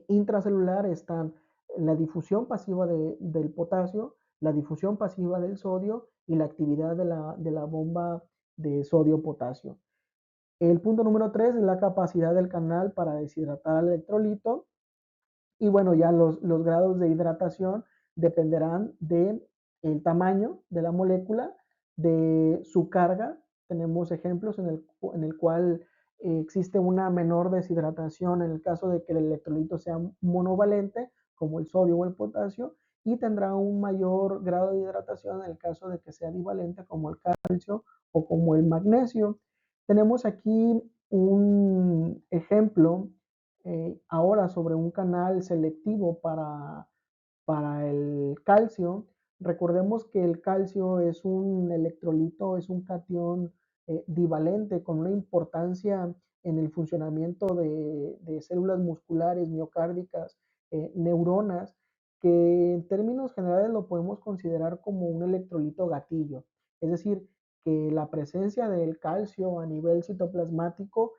intracelular están la difusión pasiva del potasio, la difusión pasiva del sodio y la actividad de la bomba de sodio-potasio. El punto número 3 es la capacidad del canal para deshidratar al electrolito. Y bueno, ya los grados de hidratación dependerán del tamaño de la molécula, de su carga. Tenemos ejemplos en el cual existe una menor deshidratación en el caso de que el electrolito sea monovalente, como el sodio o el potasio, y tendrá un mayor grado de hidratación en el caso de que sea divalente, como el calcio o como el magnesio. Tenemos aquí un ejemplo ahora sobre un canal selectivo para el calcio, Recordemos que el calcio es un electrolito, es un catión divalente con una importancia en el funcionamiento de células musculares, miocárdicas, neuronas, que en términos generales lo podemos considerar como un electrolito gatillo. Es decir, que la presencia del calcio a nivel citoplasmático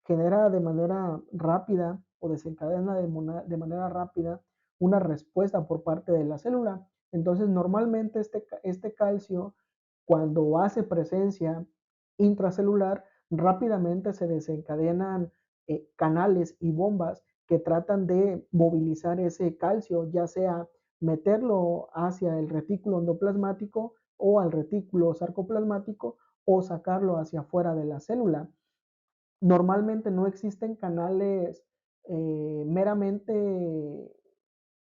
genera de manera rápida o desencadena de manera rápida una respuesta por parte de la célula. Entonces, normalmente este calcio, cuando hace presencia intracelular, rápidamente se desencadenan canales y bombas que tratan de movilizar ese calcio, ya sea meterlo hacia el retículo endoplasmático o al retículo sarcoplasmático o sacarlo hacia afuera de la célula. Normalmente no existen canales meramente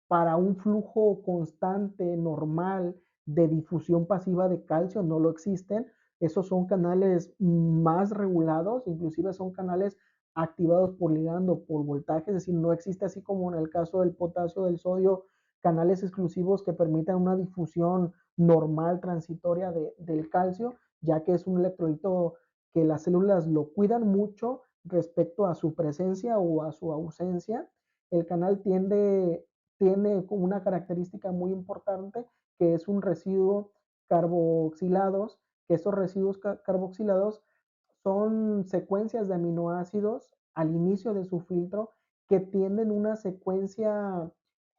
para un flujo constante, normal, de difusión pasiva de calcio, no lo existen. Esos son canales más regulados, inclusive son canales activados por ligando, por voltaje, es decir, no existe así como en el caso del potasio, del sodio, canales exclusivos que permitan una difusión normal, transitoria del calcio, ya que es un electrolito que las células lo cuidan mucho respecto a su presencia o a su ausencia. El canal tiene una característica muy importante que es un residuo carboxilados, que esos residuos carboxilados son secuencias de aminoácidos al inicio de su filtro que tienen una secuencia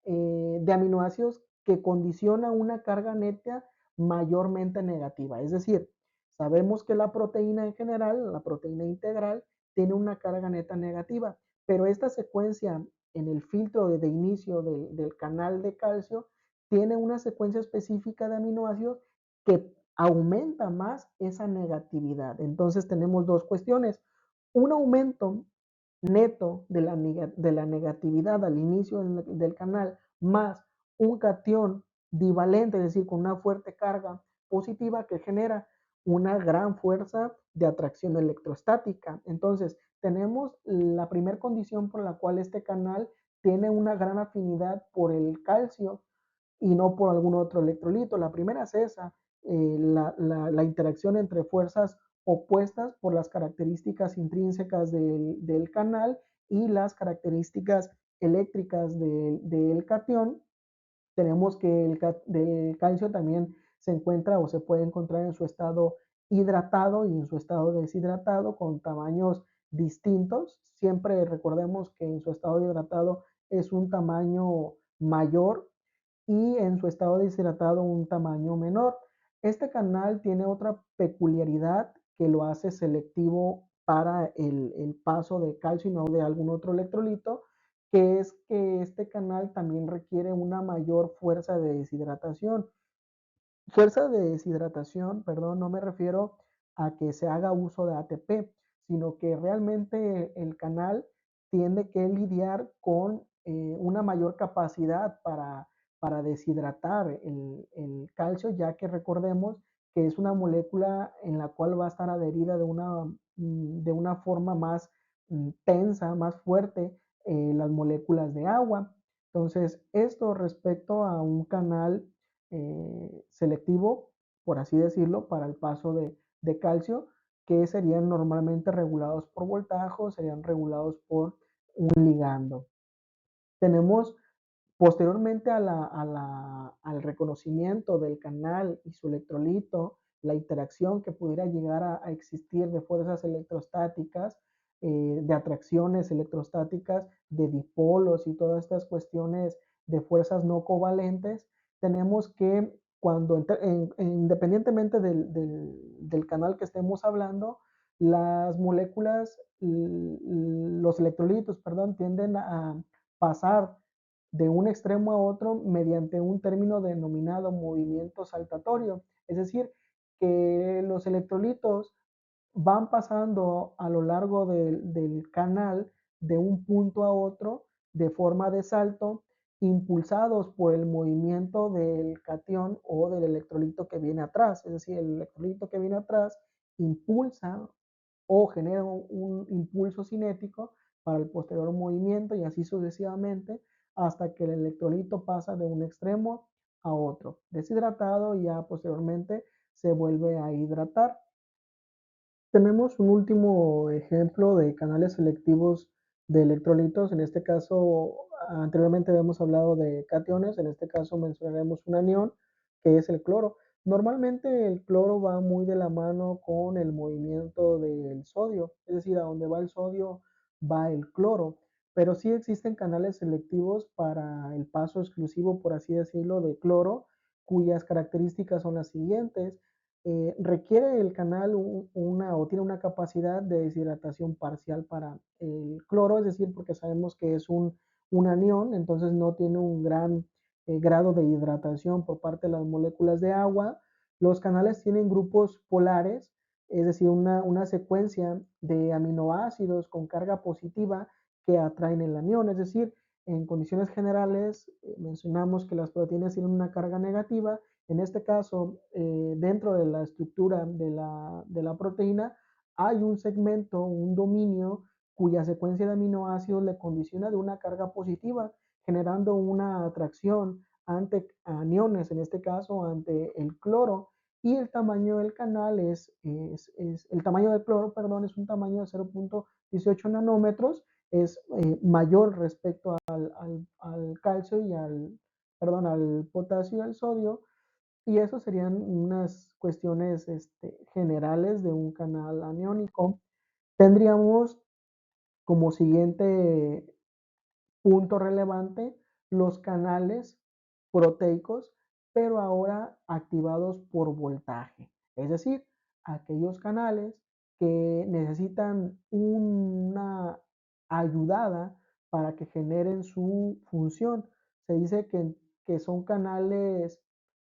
de aminoácidos que condiciona una carga neta mayormente negativa. Es decir, sabemos que la proteína en general, la proteína integral, tiene una carga neta negativa, pero esta secuencia en el filtro de inicio del canal de calcio tiene una secuencia específica de aminoácidos que aumenta más esa negatividad. Entonces tenemos dos cuestiones. Un aumento neto de la negatividad al inicio del canal más un catión divalente, es decir, con una fuerte carga positiva que genera una gran fuerza de atracción electrostática. Entonces, tenemos la primera condición por la cual este canal tiene una gran afinidad por el calcio y no por algún otro electrolito. La primera es esa, la interacción entre fuerzas opuestas por las características intrínsecas del canal y las características eléctricas del catión. Tenemos que el calcio también se encuentra o se puede encontrar en su estado hidratado y en su estado deshidratado con tamaños distintos. Siempre recordemos que en su estado hidratado es un tamaño mayor y en su estado deshidratado un tamaño menor. Este canal tiene otra peculiaridad que lo hace selectivo para el paso de calcio y no de algún otro electrolito, que es que este canal también requiere una mayor fuerza de deshidratación. Fuerza de deshidratación, perdón, no me refiero a que se haga uso de ATP, sino que realmente el canal tiene que lidiar con una mayor capacidad para deshidratar calcio, ya que recordemos que es una molécula en la cual va a estar adherida de una forma más tensa, más fuerte, las moléculas de agua. Entonces, esto respecto a un canal selectivo, por así decirlo, para el paso de calcio, que serían normalmente regulados por voltaje, serían regulados por un ligando. Tenemos posteriormente al reconocimiento del canal y su electrolito, la interacción que pudiera llegar a existir de fuerzas electrostáticas, de atracciones electrostáticas, de dipolos y todas estas cuestiones de fuerzas no covalentes, tenemos que cuando, independientemente del canal que estemos hablando, las moléculas, los electrolitos, perdón, tienden a pasar de un extremo a otro mediante un término denominado movimiento saltatorio. Es decir, que los electrolitos van pasando a lo largo del canal de un punto a otro de forma de salto, impulsados por el movimiento del catión o del electrolito que viene atrás. Es decir, el electrolito que viene atrás impulsa o genera un impulso cinético para el posterior movimiento y así sucesivamente hasta que el electrolito pasa de un extremo a otro. Deshidratado y ya posteriormente se vuelve a hidratar. Tenemos un último ejemplo de canales selectivos de electrolitos. En este caso, anteriormente habíamos hablado de cationes, en este caso mencionaremos un anión, que es el cloro. Normalmente el cloro va muy de la mano con el movimiento del sodio, es decir, a donde va el sodio va el cloro, pero sí existen canales selectivos para el paso exclusivo, por así decirlo, de cloro, cuyas características son las siguientes. Requiere el canal una o tiene una capacidad de deshidratación parcial para el cloro, es decir, porque sabemos que es un anión, entonces no tiene un gran grado de hidratación por parte de las moléculas de agua. Los canales tienen grupos polares, es decir, una secuencia de aminoácidos con carga positiva que atraen el anión, es decir, en condiciones generales mencionamos que las proteínas tienen una carga negativa. En este caso, dentro de la estructura de la proteína, hay un segmento, un dominio, cuya secuencia de aminoácidos le condiciona de una carga positiva, generando una atracción ante aniones, en este caso ante el cloro, y el tamaño del canal el tamaño del cloro, perdón, es un tamaño de 0.18 nanómetros, es mayor respecto al calcio y perdón, al potasio y al sodio, y eso serían unas cuestiones generales de un canal aniónico. Tendríamos como siguiente punto relevante los canales proteicos, pero ahora activados por voltaje. Es decir, aquellos canales que necesitan una ayudada para que generen su función. Se dice que son canales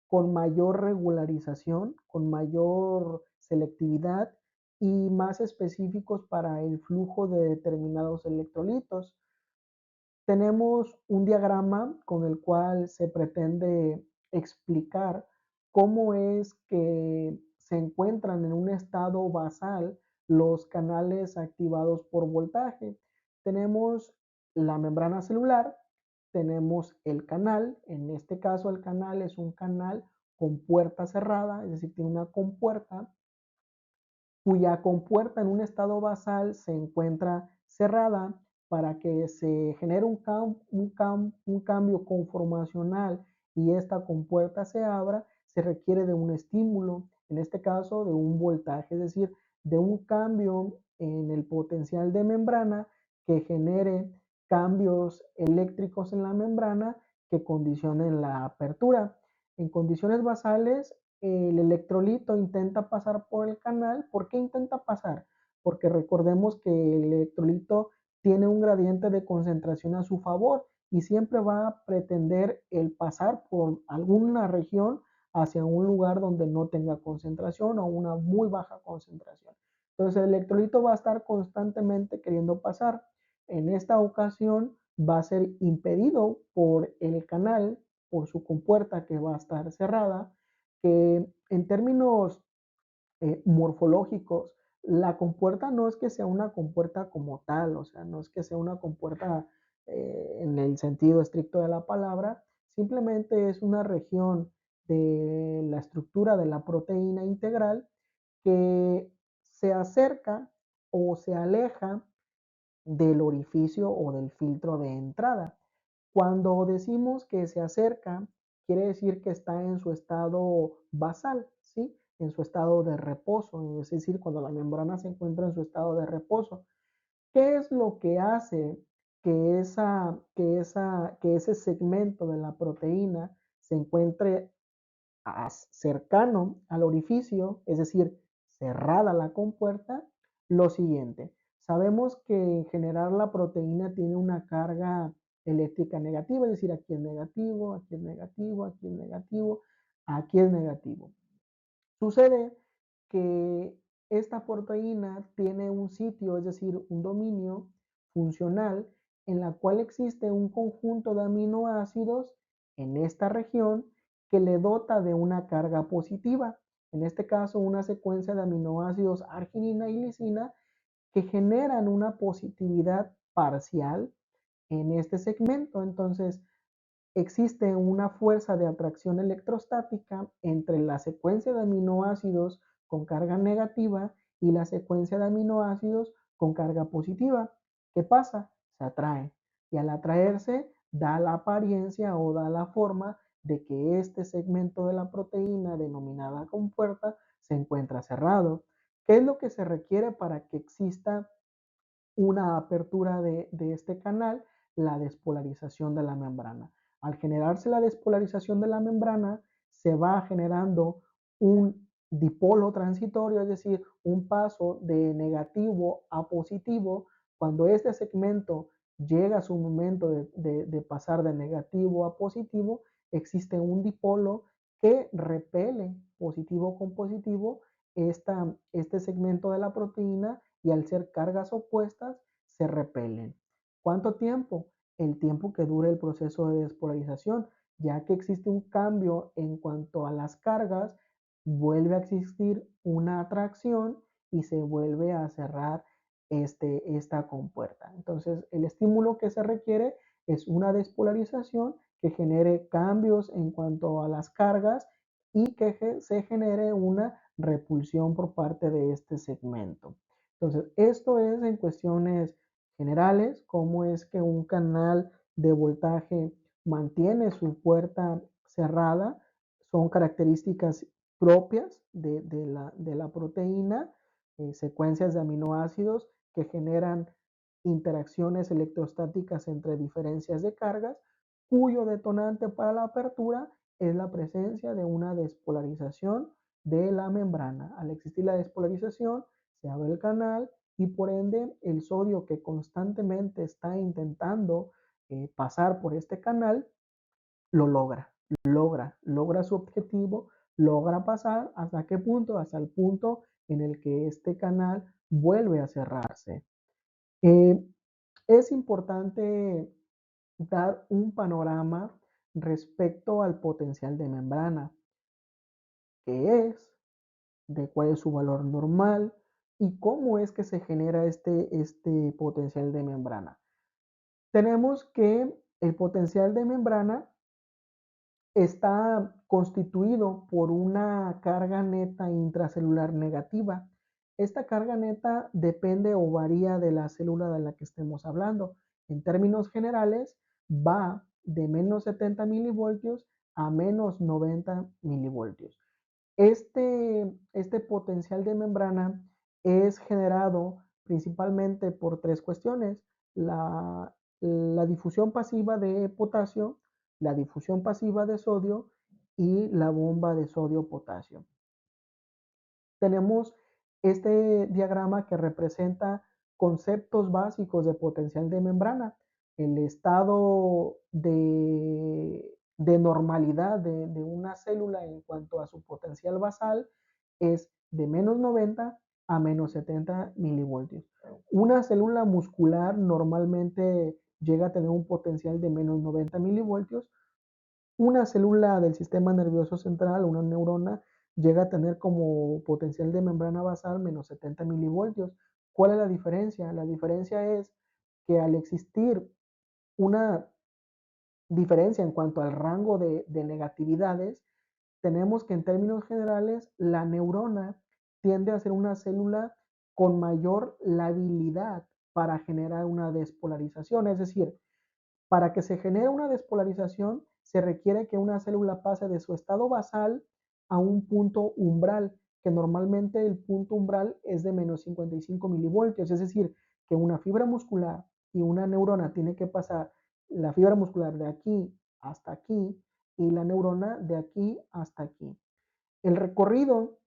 con mayor regularización, con mayor selectividad y más específicos para el flujo de determinados electrolitos. Tenemos un diagrama con el cual se pretende explicar cómo es que se encuentran en un estado basal los canales activados por voltaje. Tenemos la membrana celular, tenemos el canal, en este caso el canal es un canal con puerta cerrada, es decir, tiene una compuerta cuya compuerta en un estado basal se encuentra cerrada. Para que se genere un cambio conformacional y esta compuerta se abra, se requiere de un estímulo, en este caso de un voltaje, es decir, de un cambio en el potencial de membrana que genere cambios eléctricos en la membrana que condicionen la apertura. En condiciones basales, el electrolito intenta pasar por el canal. ¿Por qué intenta pasar? Porque recordemos que el electrolito tiene un gradiente de concentración a su favor y siempre va a pretender el pasar por alguna región hacia un lugar donde no tenga concentración o una muy baja concentración. Entonces el electrolito va a estar constantemente queriendo pasar. En esta ocasión va a ser impedido por el canal, por su compuerta que va a estar cerrada, que en términos morfológicos, la compuerta no es que sea una compuerta como tal, o sea, no es que sea una compuerta en el sentido estricto de la palabra, simplemente es una región de la estructura de la proteína integral que se acerca o se aleja del orificio o del filtro de entrada. Cuando decimos que se acerca, quiere decir que está en su estado basal, ¿sí? En su estado de reposo, es decir, cuando la membrana se encuentra en su estado de reposo. ¿Qué es lo que hace que ese segmento de la proteína se encuentre cercano al orificio, es decir, cerrada la compuerta? Lo siguiente, sabemos que en general la proteína tiene una carga eléctrica negativa, es decir, aquí es negativo, aquí es negativo, aquí es negativo, aquí es negativo. Sucede que esta proteína tiene un sitio, es decir, un dominio funcional en la cual existe un conjunto de aminoácidos en esta región que le dota de una carga positiva. En este caso, una secuencia de aminoácidos arginina y lisina que generan una positividad parcial en este segmento. Entonces, existe una fuerza de atracción electrostática entre la secuencia de aminoácidos con carga negativa y la secuencia de aminoácidos con carga positiva. ¿Qué pasa? Se atraen y al atraerse da la apariencia o da la forma de que este segmento de la proteína denominada compuerta se encuentra cerrado. ¿Qué es lo que se requiere para que exista una apertura de este canal? La despolarización de la membrana. Al generarse la despolarización de la membrana, se va generando un dipolo transitorio, es decir, un paso de negativo a positivo. Cuando este segmento llega a su momento de pasar de negativo a positivo, existe un dipolo que repele positivo con positivo este segmento de la proteína, y al ser cargas opuestas se repelen. ¿Cuánto tiempo? El tiempo que dure el proceso de despolarización, ya que existe un cambio en cuanto a las cargas, vuelve a existir una atracción y se vuelve a cerrar esta compuerta. Entonces, el estímulo que se requiere es una despolarización que genere cambios en cuanto a las cargas y que se genere una repulsión por parte de este segmento. Entonces, esto es en cuestiones generales, cómo es que un canal de voltaje mantiene su puerta cerrada. Son características propias de la proteína, secuencias de aminoácidos que generan interacciones electrostáticas entre diferencias de cargas, cuyo detonante para la apertura es la presencia de una despolarización de la membrana. Al existir la despolarización, se abre el canal y por ende el sodio, que constantemente está intentando pasar por este canal, lo logra su objetivo, logra pasar. ¿Hasta qué punto? Hasta el punto en el que este canal vuelve a cerrarse. Eh, es importante dar un panorama respecto al potencial de membrana, qué es, de cuál es su valor normal y cómo es que se genera este potencial de membrana. Tenemos que el potencial de membrana está constituido por una carga neta intracelular negativa. Esta carga neta depende o varía de la célula de la que estemos hablando. En términos generales, va de menos 70 milivoltios a menos 90 milivoltios. Este potencial de membrana es generado principalmente por tres cuestiones: la difusión pasiva de potasio, la difusión pasiva de sodio y la bomba de sodio-potasio. Tenemos este diagrama que representa conceptos básicos de potencial de membrana. El estado de normalidad de una célula en cuanto a su potencial basal es de menos 90 a menos 70 milivoltios. Una célula muscular normalmente llega a tener un potencial de menos 90 milivoltios. Una célula del sistema nervioso central, una neurona, llega a tener como potencial de membrana basal menos 70 milivoltios. ¿Cuál es la diferencia? La diferencia es que al existir una diferencia en cuanto al rango de negatividades, tenemos que en términos generales la neurona tiende a ser una célula con mayor labilidad para generar una despolarización. Es decir, para que se genere una despolarización, se requiere que una célula pase de su estado basal a un punto umbral, que normalmente el punto umbral es de menos 55 milivoltios. Es decir, que una fibra muscular y una neurona tiene que pasar la fibra muscular de aquí hasta aquí y la neurona de aquí hasta aquí. El recorrido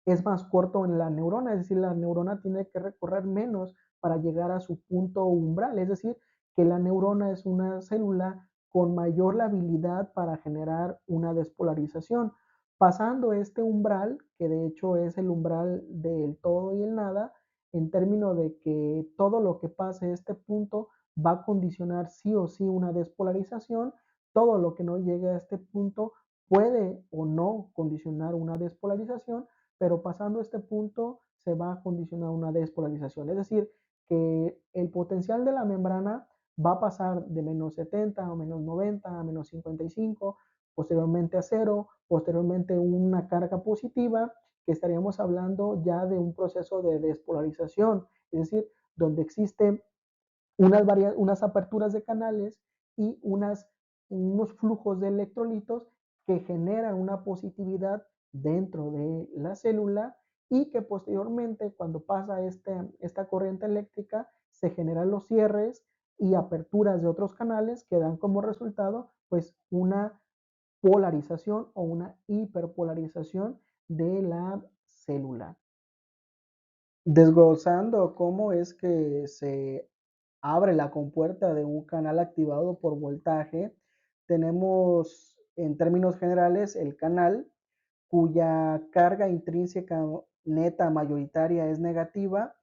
es más corto en la neurona, es decir, la neurona tiene que recorrer menos para llegar a su punto umbral, es decir, que la neurona es una célula con mayor labilidad para generar una despolarización. Pasando este umbral, que de hecho es el umbral del todo y el nada, en términos de que todo lo que pase este punto va a condicionar sí o sí una despolarización, todo lo que no llegue a este punto puede o no condicionar una despolarización, pero pasando este punto se va a condicionar una despolarización. Es decir, que el potencial de la membrana va a pasar de -70 a -90 a -55, posteriormente a cero, posteriormente una carga positiva, que estaríamos hablando ya de un proceso de despolarización, es decir, donde existen unas aperturas de canales y unos flujos de electrolitos que generan una positividad dentro de la célula y que posteriormente cuando pasa esta corriente eléctrica se generan los cierres y aperturas de otros canales que dan como resultado pues una polarización o una hiperpolarización de la célula. Desglosando cómo es que se abre la compuerta de un canal activado por voltaje, tenemos en términos generales el canal cuya carga intrínseca neta mayoritaria es negativa.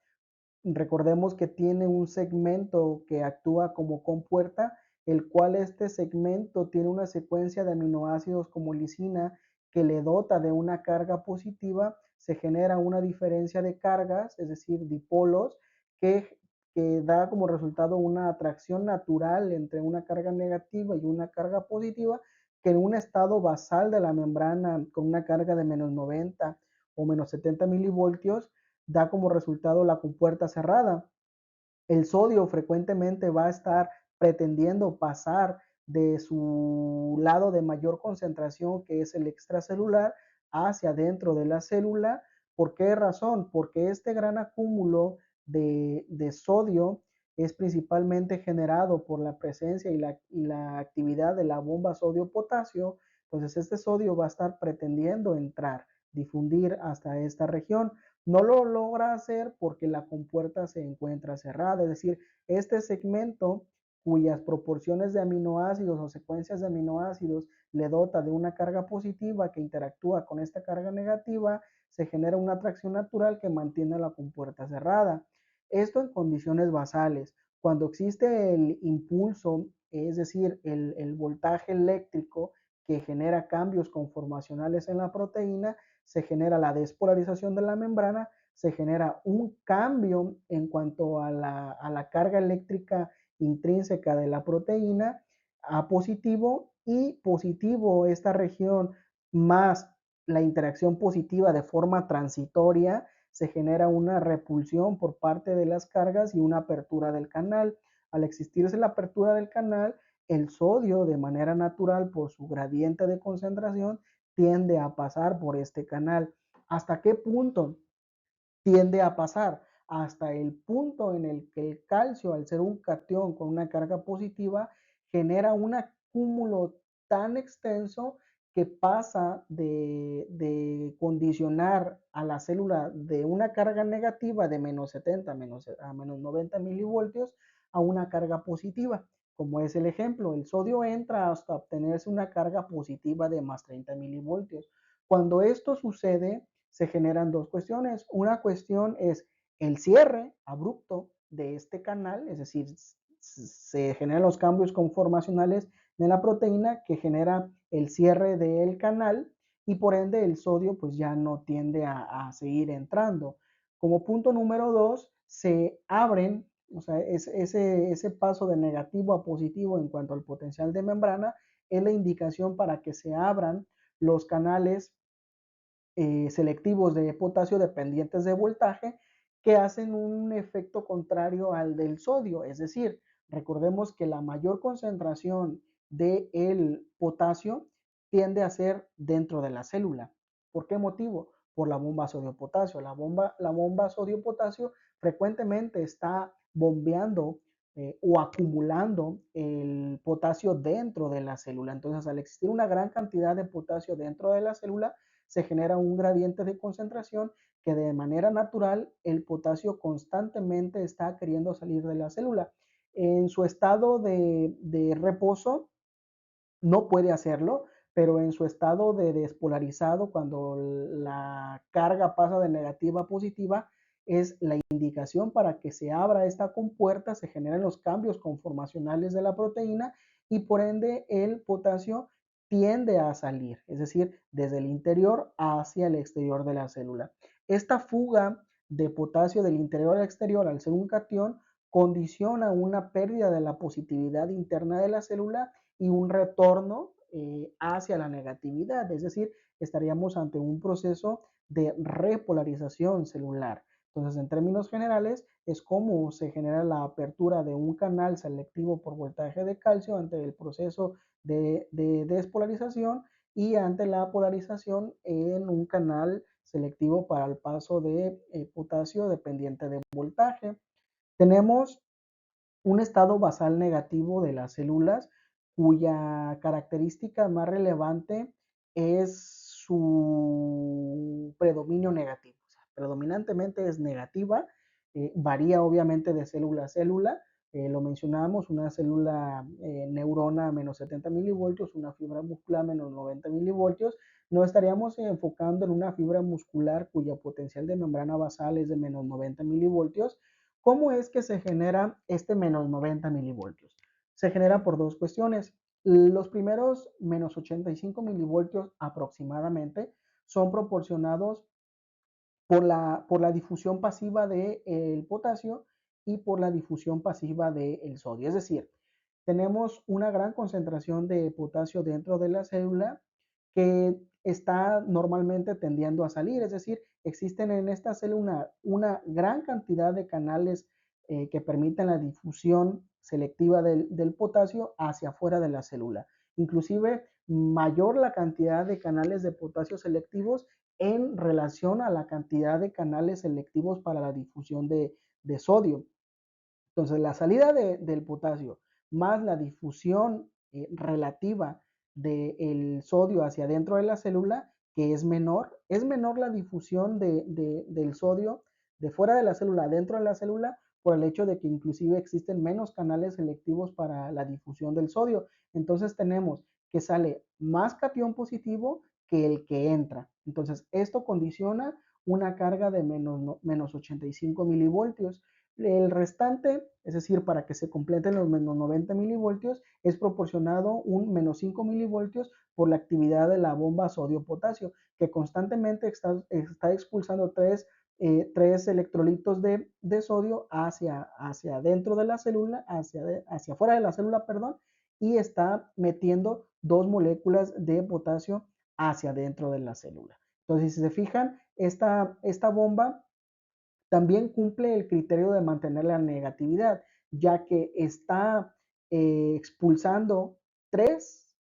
Recordemos que tiene un segmento que actúa como compuerta, el cual este segmento tiene una secuencia de aminoácidos como lisina que le dota de una carga positiva, se genera una diferencia de cargas, es decir, dipolos, que da como resultado una atracción natural entre una carga negativa y una carga positiva, que en un estado basal de la membrana con una carga de -90 o -70 milivoltios da como resultado la compuerta cerrada. El sodio frecuentemente va a estar pretendiendo pasar de su lado de mayor concentración, que es el extracelular, hacia dentro de la célula. ¿Por qué razón? Porque este gran acúmulo de sodio es principalmente generado por la presencia y la actividad de la bomba sodio-potasio. Entonces, este sodio va a estar pretendiendo entrar, difundir hasta esta región. No lo logra hacer porque la compuerta se encuentra cerrada, es decir, este segmento cuyas proporciones de aminoácidos o secuencias de aminoácidos le dota de una carga positiva que interactúa con esta carga negativa, se genera una atracción natural que mantiene la compuerta cerrada. Esto en condiciones basales. Cuando existe el impulso, es decir, el voltaje eléctrico que genera cambios conformacionales en la proteína, se genera la despolarización de la membrana, se genera un cambio en cuanto a la carga eléctrica intrínseca de la proteína a positivo y positivo esta región más la interacción positiva de forma transitoria, se genera una repulsión por parte de las cargas y una apertura del canal. Al existirse la apertura del canal, el sodio de manera natural por su gradiente de concentración tiende a pasar por este canal. ¿Hasta qué punto tiende a pasar? Hasta el punto en el que el calcio, al ser un cation con una carga positiva, genera un acúmulo tan extenso que pasa de condicionar a la célula de una carga negativa de -70 a -90 milivoltios a una carga positiva, como es el ejemplo, el sodio entra hasta obtenerse una carga positiva de +30 milivoltios. Cuando esto sucede, se generan dos cuestiones. Una cuestión es el cierre abrupto de este canal, es decir, se generan los cambios conformacionales de la proteína que genera el cierre del canal y por ende el sodio pues ya no tiende a seguir entrando. Como punto número dos, se abren, o sea, ese paso de negativo a positivo en cuanto al potencial de membrana es la indicación para que se abran los canales selectivos de potasio dependientes de voltaje que hacen un efecto contrario al del sodio. Es decir, recordemos que la mayor concentración del potasio tiende a ser dentro de la célula. ¿Por qué motivo? Por la bomba sodio-potasio. La bomba sodio-potasio frecuentemente está bombeando o acumulando el potasio dentro de la célula. Entonces, al existir una gran cantidad de potasio dentro de la célula, se genera un gradiente de concentración que de manera natural el potasio constantemente está queriendo salir de la célula. En su estado de reposo no puede hacerlo, pero en su estado de despolarizado, cuando la carga pasa de negativa a positiva, es la indicación para que se abra esta compuerta, se generen los cambios conformacionales de la proteína y por ende el potasio tiende a salir, es decir, desde el interior hacia el exterior de la célula. Esta fuga de potasio del interior al exterior, al ser un cation, condiciona una pérdida de la positividad interna de la célula y un retorno hacia la negatividad, es decir, estaríamos ante un proceso de repolarización celular. Entonces, en términos generales, es como se genera la apertura de un canal selectivo por voltaje de calcio ante el proceso de despolarización y ante la polarización en un canal selectivo para el paso de potasio dependiente de voltaje. Tenemos un estado basal negativo de las células cuya característica más relevante es su predominio negativo. O sea, predominantemente es negativa, varía obviamente de célula a célula. Lo mencionábamos, una célula neurona menos 70 milivoltios, una fibra muscular menos 90 milivoltios. No estaríamos enfocando en una fibra muscular cuya potencial de membrana basal es de menos 90 milivoltios. ¿Cómo es que se genera este menos 90 milivoltios? Se genera por dos cuestiones. Los primeros menos 85 milivoltios aproximadamente son proporcionados por la difusión pasiva del potasio y por la difusión pasiva del sodio. Es decir, tenemos una gran concentración de potasio dentro de la célula que está normalmente tendiendo a salir, es decir, existen en esta célula una gran cantidad de canales que permiten la difusión selectiva del potasio hacia afuera de la célula. Inclusive mayor la cantidad de canales de potasio selectivos en relación a la cantidad de canales selectivos para la difusión de sodio. Entonces, la salida del potasio más la difusión relativa del sodio hacia adentro de la célula, que es menor la difusión del sodio de fuera de la célula, dentro de la célula, por el hecho de que inclusive existen menos canales selectivos para la difusión del sodio. Entonces tenemos que sale más catión positivo que el que entra. Entonces, esto condiciona una carga de menos 85 milivoltios. El restante, es decir, para que se completen los menos 90 milivoltios, es proporcionado un menos 5 milivoltios por la actividad de la bomba sodio-potasio, que constantemente está expulsando tres electrolitos de sodio hacia dentro de la célula, hacia afuera de la célula, perdón, y está metiendo dos moléculas de potasio hacia adentro de la célula. Entonces, si se fijan, esta bomba también cumple el criterio de mantener la negatividad, ya que está expulsando tres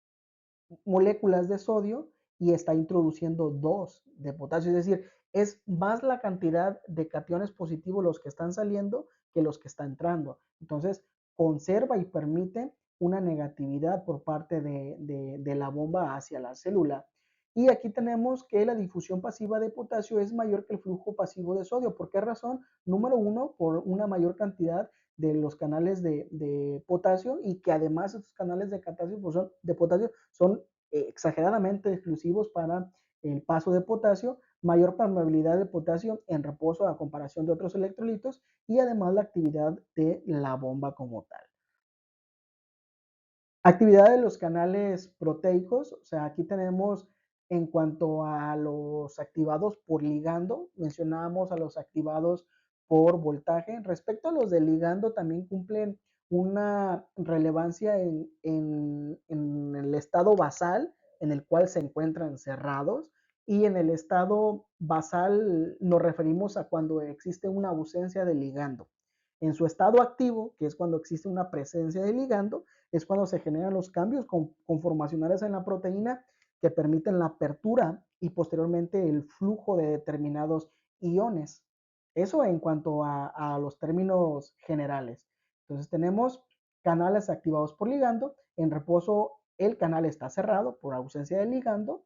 moléculas de sodio y está introduciendo dos de potasio. Es decir, es más la cantidad de cationes positivos los que están saliendo que los que están entrando. Entonces, conserva y permite una negatividad por parte de la bomba hacia la célula. Y aquí tenemos que la difusión pasiva de potasio es mayor que el flujo pasivo de sodio. ¿Por qué razón? Número uno, por una mayor cantidad de los canales de potasio y que además estos canales de potasio son exageradamente exclusivos para el paso de potasio, mayor permeabilidad de potasio en reposo a comparación de otros electrolitos y además la actividad de la bomba como tal. Actividad de los canales proteicos, o sea, aquí tenemos en cuanto a los activados por ligando, mencionábamos a los activados por voltaje. Respecto a los de ligando, también cumplen una relevancia en el estado basal, en el cual se encuentran cerrados, y en el estado basal nos referimos a cuando existe una ausencia de ligando. En su estado activo, que es cuando existe una presencia de ligando, es cuando se generan los cambios conformacionales en la proteína que permiten la apertura y posteriormente el flujo de determinados iones. Eso en cuanto a los términos generales. Entonces tenemos canales activados por ligando. En reposo el canal está cerrado por ausencia de ligando.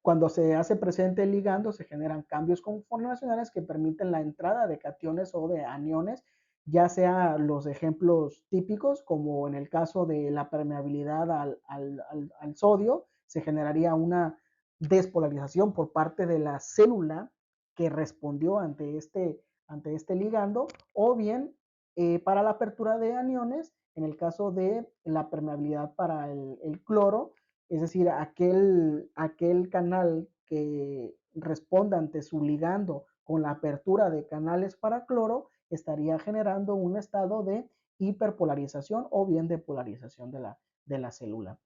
Cuando se hace presente el ligando, se generan cambios conformacionales que permiten la entrada de cationes o de aniones, ya sea los ejemplos típicos, como en el caso de la permeabilidad al sodio, se generaría una despolarización por parte de la célula que respondió ante este ligando, o bien para la apertura de aniones, en el caso de la permeabilidad para el cloro, es decir, aquel canal que responda ante su ligando con la apertura de canales para cloro estaría generando un estado de hiperpolarización o bien de polarización de la célula.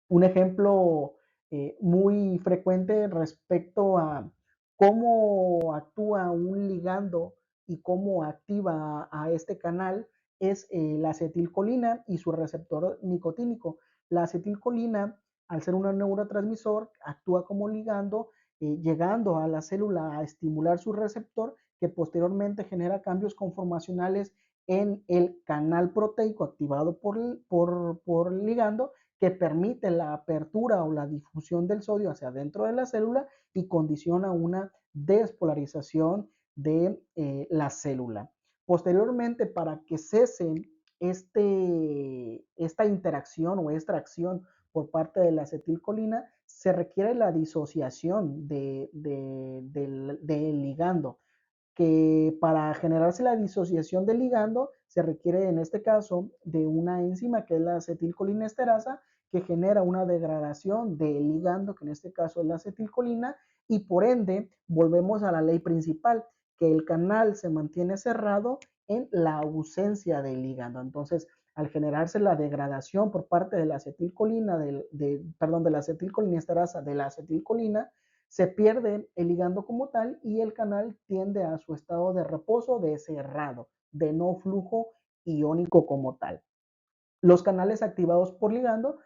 Un ejemplo muy frecuente respecto a cómo actúa un ligando y cómo activa a este canal es la acetilcolina y su receptor nicotínico. La acetilcolina, al ser un neurotransmisor, actúa como ligando, llegando a la célula a estimular su receptor, que posteriormente genera cambios conformacionales en el canal proteico activado por ligando, que permite la apertura o la difusión del sodio hacia adentro de la célula y condiciona una despolarización de la célula. Posteriormente, para que cese esta interacción o esta acción por parte de la acetilcolina, se requiere la disociación del ligando, que para generarse la disociación del ligando se requiere en este caso de una enzima que es la acetilcolinesterasa, que genera una degradación del ligando, que en este caso es la acetilcolina, y por ende volvemos a la ley principal, que el canal se mantiene cerrado en la ausencia del ligando. Entonces, al generarse la degradación por parte de la acetilcolina, de la acetilcolinesterasa de la acetilcolina, se pierde el ligando como tal y el canal tiende a su estado de reposo, de cerrado, de no flujo iónico como tal. Los canales activados por ligando,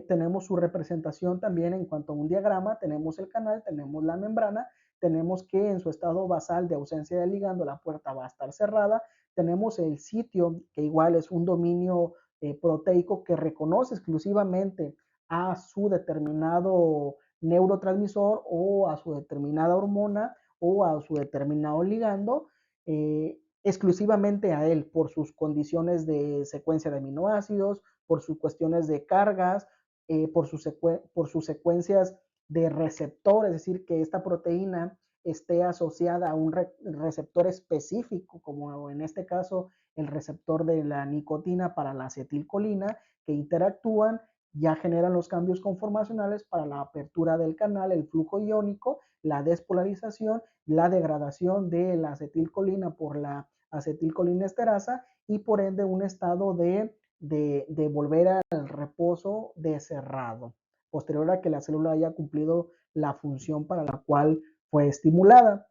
tenemos su representación también en cuanto a un diagrama. Tenemos el canal, tenemos la membrana, tenemos que en su estado basal de ausencia de ligando la puerta va a estar cerrada. Tenemos el sitio, que igual es un dominio proteico que reconoce exclusivamente a su determinado neurotransmisor o a su determinada hormona o a su determinado ligando, exclusivamente a él por sus condiciones de secuencia de aminoácidos, por sus cuestiones de cargas, por sus secuencias de receptor, es decir, que esta proteína esté asociada a un receptor específico, como en este caso el receptor de la nicotina para la acetilcolina, que interactúan, ya generan los cambios conformacionales para la apertura del canal, el flujo iónico, la despolarización, la degradación de la acetilcolina por la acetilcolinesterasa y por ende un estado de volver al reposo de cerrado, posterior a que la célula haya cumplido la función para la cual fue estimulada.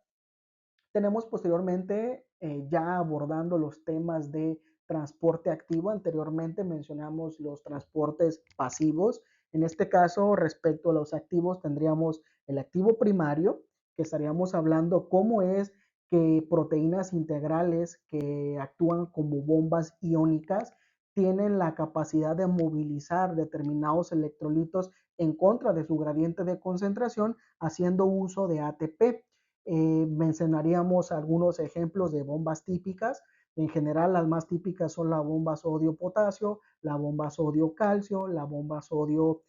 Tenemos posteriormente, ya abordando los temas de transporte activo. Anteriormente mencionamos los transportes pasivos. En este caso, respecto a los activos, tendríamos el activo primario, que estaríamos hablando cómo es que proteínas integrales que actúan como bombas iónicas tienen la capacidad de movilizar determinados electrolitos en contra de su gradiente de concentración, haciendo uso de ATP. Mencionaríamos algunos ejemplos de bombas típicas. En general, las más típicas son la bomba sodio-potasio, la bomba sodio-calcio, la bomba sodio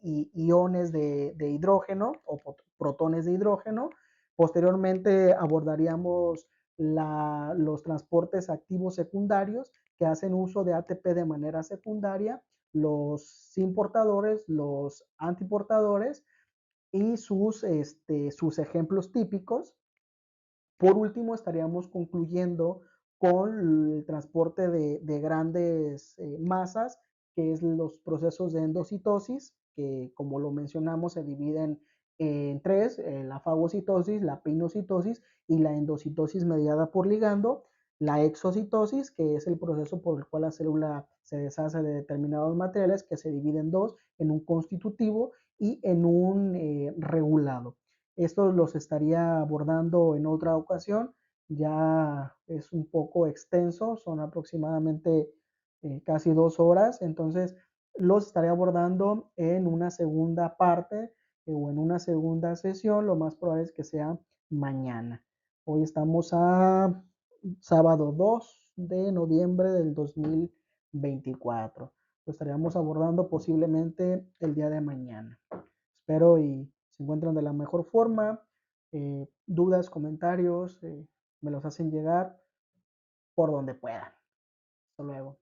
iones de hidrógeno o protones de hidrógeno. Posteriormente abordaríamos los transportes activos secundarios que hacen uso de ATP de manera secundaria, los sin portadores, los antiportadores y sus ejemplos típicos. Por último, estaríamos concluyendo con el transporte de grandes masas, que es los procesos de endocitosis, que como lo mencionamos se dividen en tres: la fagocitosis, la pinocitosis y la endocitosis mediada por ligando. La exocitosis, que es el proceso por el cual la célula se deshace de determinados materiales, que se divide en dos, en un constitutivo y en un regulado. Estos los estaría abordando en otra ocasión, ya es un poco extenso, son aproximadamente casi 2 horas, entonces los estaré abordando en una segunda parte o en una segunda sesión. Lo más probable es que sea mañana. Hoy estamos a sábado 2 de noviembre del 2024. Lo estaríamos abordando posiblemente el día de mañana. Espero y se encuentran de la mejor forma. Dudas, comentarios, me los hacen llegar por donde puedan. Hasta luego.